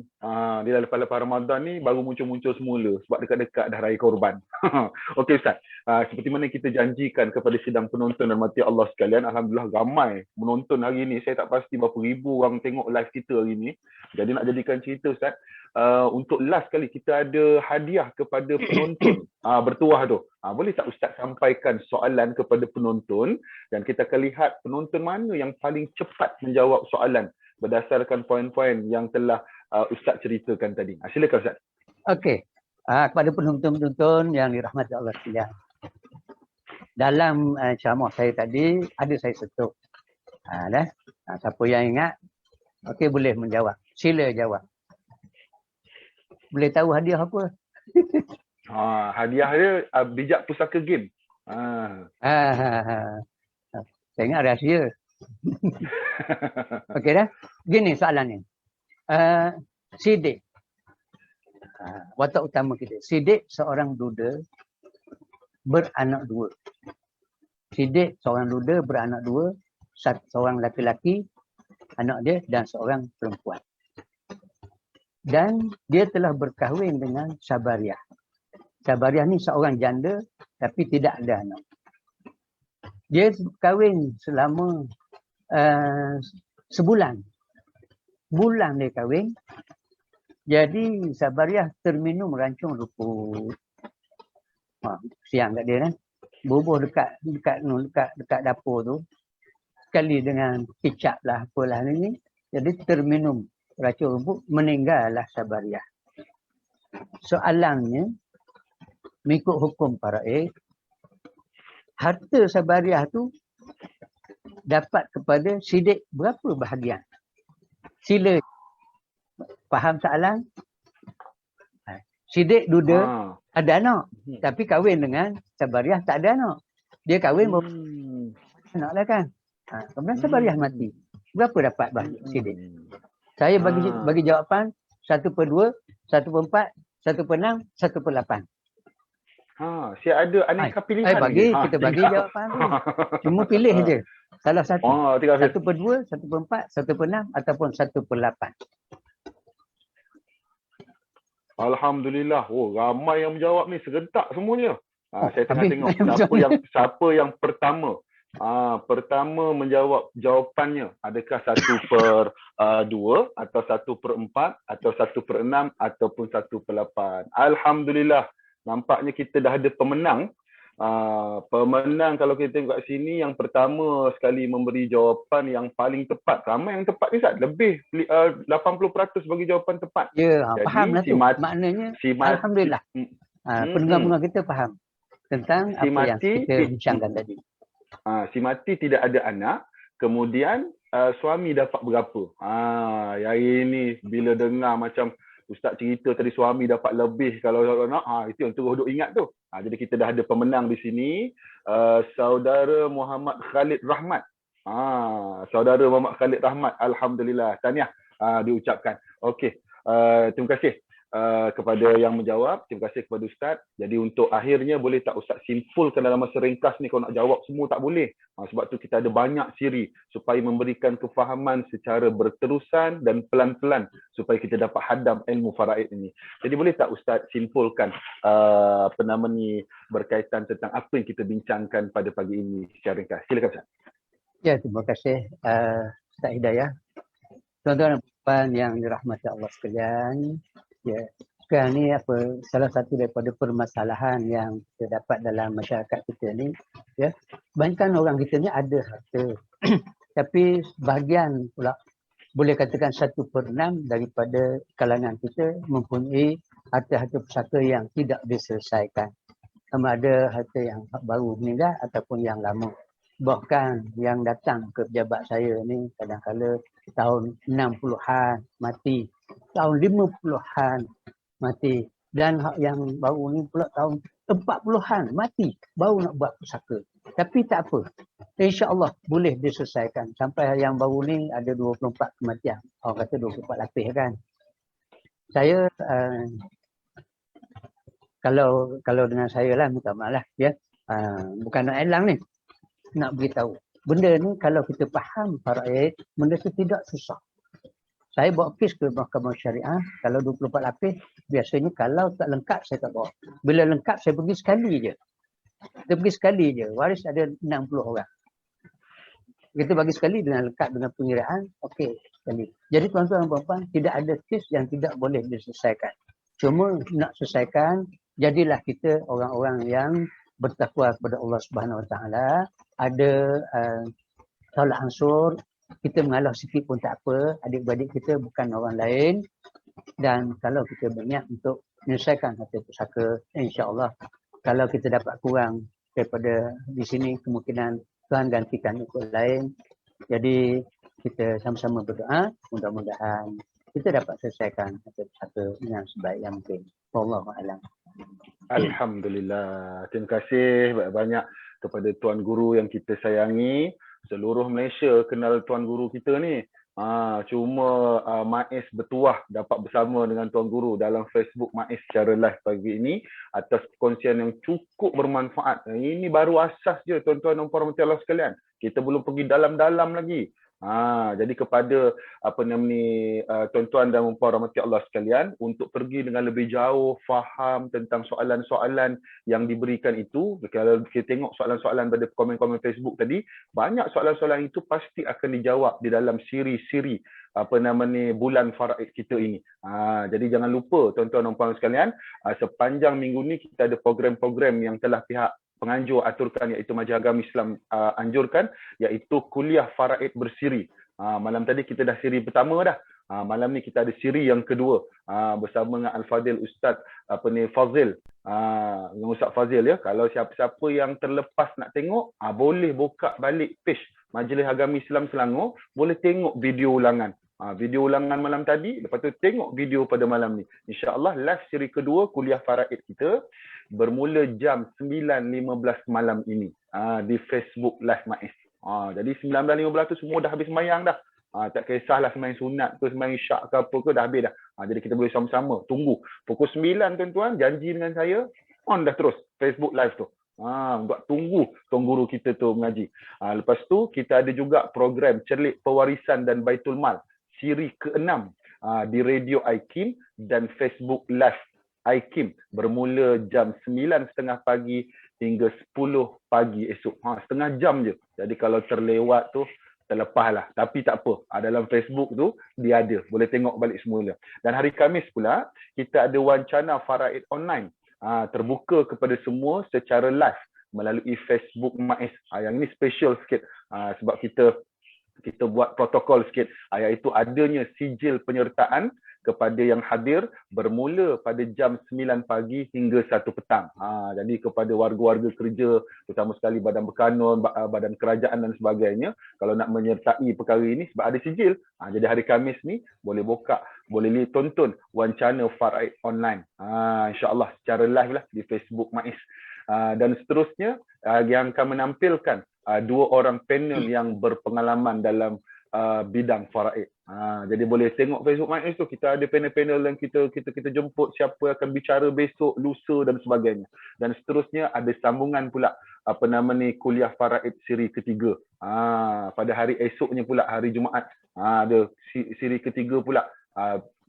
A: Dia lepas-lepas Ramadan ni baru muncul-muncul semula. Sebab dekat-dekat dah Raya Korban. Okey Ustaz. Seperti mana kita janjikan kepada sidang penonton dan mati Allah sekalian. Alhamdulillah ramai menonton hari ni. Saya tak pasti berapa ribu orang tengok live kita hari ni. Jadi nak jadikan cerita Ustaz. Untuk last kali kita ada hadiah kepada penonton. Bertuah tu. Boleh tak Ustaz sampaikan soalan kepada penonton dan kita akan lihat penonton mana yang paling cepat menjawab soalan berdasarkan poin-poin yang telah Ustaz ceritakan tadi. Silakan Ustaz.
B: Okey. Kepada penonton-penonton yang dirahmati Allah sekalian. Dalam ceramah saya tadi ada saya sentuh. Siapa yang ingat okey boleh menjawab. Sila jawab. Boleh tahu hadiah apa?
A: Hadiah dia bijak pusaka game.
B: Saya ingat rahsia. Okey dah. Gini soalannya. Sidik. Watak utama kita. Sidik seorang duda beranak dua. Sidik seorang duda beranak dua. Seorang laki-laki, anak dia, dan seorang perempuan. Dan dia telah berkahwin dengan Sabariah. Sabariah ni seorang janda tapi tidak ada anak. Dia kahwin selama sebulan. Bulan dia kahwin. Jadi Sabariah terminum rancung ruput. Siang kat dia kan. Bubuh dekat dapur tu. Sekali dengan kicap lah apalah ni. Jadi terminum racun ruput, meninggallah Sabariah. Soalannya, mengikut hukum faraid, harta Sabariah tu dapat kepada Sidik berapa bahagian? Sila faham soalan? Sidik duda ada anak, tapi kahwin dengan Sabariah tak ada anak. Dia kahwin anak lah kan. Kemudian Sabariah mati. Berapa dapat bahagian Sidik? Saya bagi jawapan 1/2, 1/4, 1/6, 1/8.
A: Saya ada aneka pilihan.
B: Kita bagi jawapan tu. Cuma pilih je. Salah satu. 1/2, 1/4, 1/6 ataupun 1/8.
A: Alhamdulillah. Ramai yang menjawab ni, serentak semuanya. Saya tengah tengok siapa yang pertama. Pertama menjawab jawapannya, adakah 1/2 atau 1/4 atau 1/6 ataupun 1/8. Alhamdulillah, nampaknya kita dah ada pemenang. Pemenang kalau kita tengok kat sini, yang pertama sekali memberi jawapan yang paling tepat. Ramai yang tepat ni Ustaz, lebih 80% bagi jawapan tepat.
B: Ya, faham lah tu. Maknanya alhamdulillah. Pendengar-pendengar kita faham tentang apa yang kita bincangkan tadi.
A: Si mati tidak ada anak, kemudian suami dapat berapa? Hari ni bila dengar macam Ustaz cerita tadi suami dapat lebih kalau anak, itu yang terus duk ingat tu. Jadi kita dah ada pemenang di sini, saudara Muhammad Khalid Rahmat. Saudara Muhammad Khalid Rahmat, alhamdulillah, tahniah diucapkan. Okey, terima kasih kepada yang menjawab, terima kasih kepada Ustaz. Jadi untuk akhirnya boleh tak Ustaz simpulkan dalam masa ringkas ni, kalau nak jawab semua tak boleh. Sebab tu kita ada banyak siri supaya memberikan kefahaman secara berterusan dan pelan-pelan supaya kita dapat hadam ilmu faraid ini. Jadi boleh tak Ustaz simpulkan berkaitan tentang apa yang kita bincangkan pada pagi ini secara ringkas. Silakan Ustaz.
B: Ya, terima kasih Ustaz Hidayah. Tuan-tuan dan puan yang dirahmati Allah sekalian. Ya, sekarang ni salah satu daripada permasalahan yang kita dapat dalam masyarakat kita ni, ya, kebanyakan orang kita ni ada harta, tapi sebahagian pula boleh katakan 1/6 daripada kalangan kita mempunyai harta-harta pusaka yang tidak diselesaikan. Sama ada harta yang baru meninggal ataupun yang lama. Bahkan yang datang ke pejabat saya ni kadang-kadang tahun 60-an mati, tahun 50-an mati, dan yang baru ni pula tahun 40-an mati baru nak buat pusaka. Tapi tak apa, InsyaAllah boleh diselesaikan. Sampai yang baru ni ada 24 kematian. Orang kata 24 lapis kan. Saya kalau dengan saya lah, minta maaf lah ya. Bukan nak elang ni, nak beritahu. Benda ni kalau kita faham faraid, benda tu tidak susah. Saya bawa kes ke Mahkamah Syariah, kalau 24 lapis, biasanya kalau tak lengkap saya tak bawa. Bila lengkap saya pergi sekali je. Kita pergi sekali je, waris ada 60 orang. Kita bagi sekali dengan lengkap dengan pengiraan, okey sekali. Jadi tuan-tuan dan puan-puan, tidak ada kes yang tidak boleh diselesaikan. Cuma nak selesaikan, jadilah kita orang-orang yang bertakwa kepada Allah Subhanahu Wa Taala. Ada tolak ansur, kita mengalah sikit pun tak apa. Adik-beradik kita bukan orang lain. Dan kalau kita berniat untuk menyelesaikan harta pusaka, insya-Allah kalau kita dapat kurang daripada di sini, kemungkinan Tuhan gantikan ikut lain. Jadi kita sama-sama berdoa, mudah-mudahan kita dapat selesaikan harta pusaka dengan sebaik yang mungkin. Wallahu a'lam.
A: Alhamdulillah. Terima kasih banyak-banyak kepada Tuan Guru yang kita sayangi. Seluruh Malaysia kenal Tuan Guru kita ni. Cuma Maiz bertuah dapat bersama dengan Tuan Guru dalam Facebook Maiz secara live pagi ini atas perkongsian yang cukup bermanfaat. Ini baru asas je tuan-tuan dan puan-puan Allah sekalian. Kita belum pergi dalam-dalam lagi. Jadi kepada tuan-tuan dan puan rahmati Allah sekalian, untuk pergi dengan lebih jauh faham tentang soalan-soalan yang diberikan itu, kalau kita tengok soalan-soalan pada komen-komen Facebook tadi, banyak soalan-soalan itu pasti akan dijawab di dalam siri-siri bulan faraid kita ini. Jadi jangan lupa tuan-tuan dan puan sekalian, sepanjang minggu ni kita ada program-program yang telah pihak penganjur aturkan, iaitu Majlis Agama Islam anjurkan, iaitu kuliah faraid bersiri. Malam tadi kita dah siri pertama dah. Malam ni kita ada siri yang kedua bersama dengan Al-Fadil Ustaz Fazil. Dengan Ustaz Fazil ya. Kalau siapa-siapa yang terlepas nak tengok, boleh buka balik page Majlis Agama Islam Selangor, boleh tengok video ulangan. Video ulangan malam tadi, lepas tu tengok video pada malam ni. InsyaAllah live siri kedua kuliah faraid kita bermula jam 9.15 malam ini di Facebook Live Maiz. Jadi 19.15 tu semua dah habis sembahyang dah. Tak kisahlah sembahyang sunat ke sembahyang syak ke apa ke, dah habis dah. Jadi kita boleh sama-sama tunggu pukul 9 tuan-tuan, janji dengan saya on dah terus Facebook Live tu. Buat tunggu Tuan Guru kita tu mengaji. Lepas tu kita ada juga program Cerlik Pewarisan dan Baitul Mal siri ke-6 di Radio IKIM dan Facebook Live IKIM bermula jam 9.30 pagi hingga 10 pagi esok. Setengah jam je. Jadi kalau terlewat tu terlepas lah. Tapi tak apa. Dalam Facebook tu dia ada. Boleh tengok balik semula. Dan hari Khamis pula kita ada wancana faraid online. Terbuka kepada semua secara live melalui Facebook Maiz. Yang ini special sikit. Sebab kita buat protokol sikit, iaitu adanya sijil penyertaan kepada yang hadir bermula pada jam 9 pagi hingga 1 petang. Jadi kepada warga-warga kerja, terutama sekali badan berkanun, badan kerajaan dan sebagainya, kalau nak menyertai perkara ini sebab ada sijil, jadi hari Khamis ni boleh buka, boleh tonton wancana faraid online. InsyaAllah secara live lah di Facebook Maiz. Dan seterusnya yang akan menampilkan 2 orang panel yang berpengalaman dalam bidang faraid. Jadi boleh tengok Facebook Maiz tu, kita ada panel-panel yang kita jemput siapa akan bicara besok, lusa dan sebagainya. Dan seterusnya ada sambungan pula kuliah faraid siri ketiga. Pada hari esoknya pula, hari Jumaat, ada siri ketiga pula.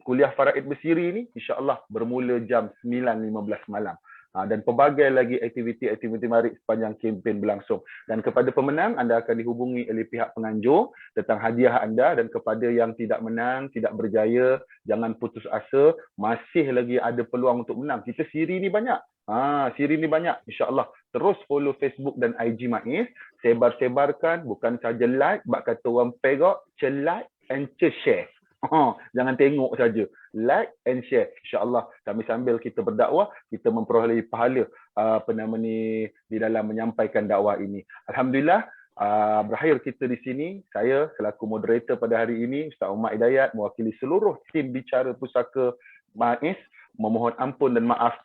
A: Kuliah faraid bersiri ni insya-Allah bermula jam 9.15 malam. Dan pelbagai lagi aktiviti-aktiviti menarik sepanjang kempen berlangsung. Dan kepada pemenang, anda akan dihubungi oleh pihak penganjur tentang hadiah anda. Dan kepada yang tidak menang, tidak berjaya, jangan putus asa. Masih lagi ada peluang untuk menang. Kita siri ni banyak. Siri ni banyak. InsyaAllah terus follow Facebook dan IG Maiz. Sebar-sebarkan, bukan saja like, bak kata orang perak, like and share. Jangan tengok saja, like and share. InsyaAllah kami sambil kita berdakwah, kita memperoleh pahala di dalam menyampaikan dakwah ini. Alhamdulillah, berakhir kita di sini. Saya selaku moderator pada hari ini, Ustaz Umar Hidayat, mewakili seluruh tim bicara pusaka Maiz, memohon ampun dan maaf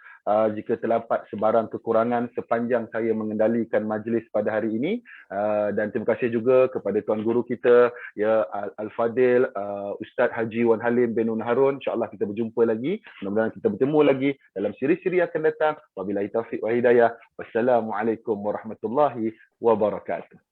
A: jika terdapat sebarang kekurangan sepanjang saya mengendalikan majlis pada hari ini. Dan terima kasih juga kepada tuan guru kita, ya, Al-Fadil Ustaz Haji Wan Halim bin Nun Harun. InsyaAllah kita berjumpa lagi, mudah-mudahan kita bertemu lagi dalam siri-siri akan datang. Wabillahi taufiq wa hidayah. Wassalamualaikum warahmatullahi wabarakatuh.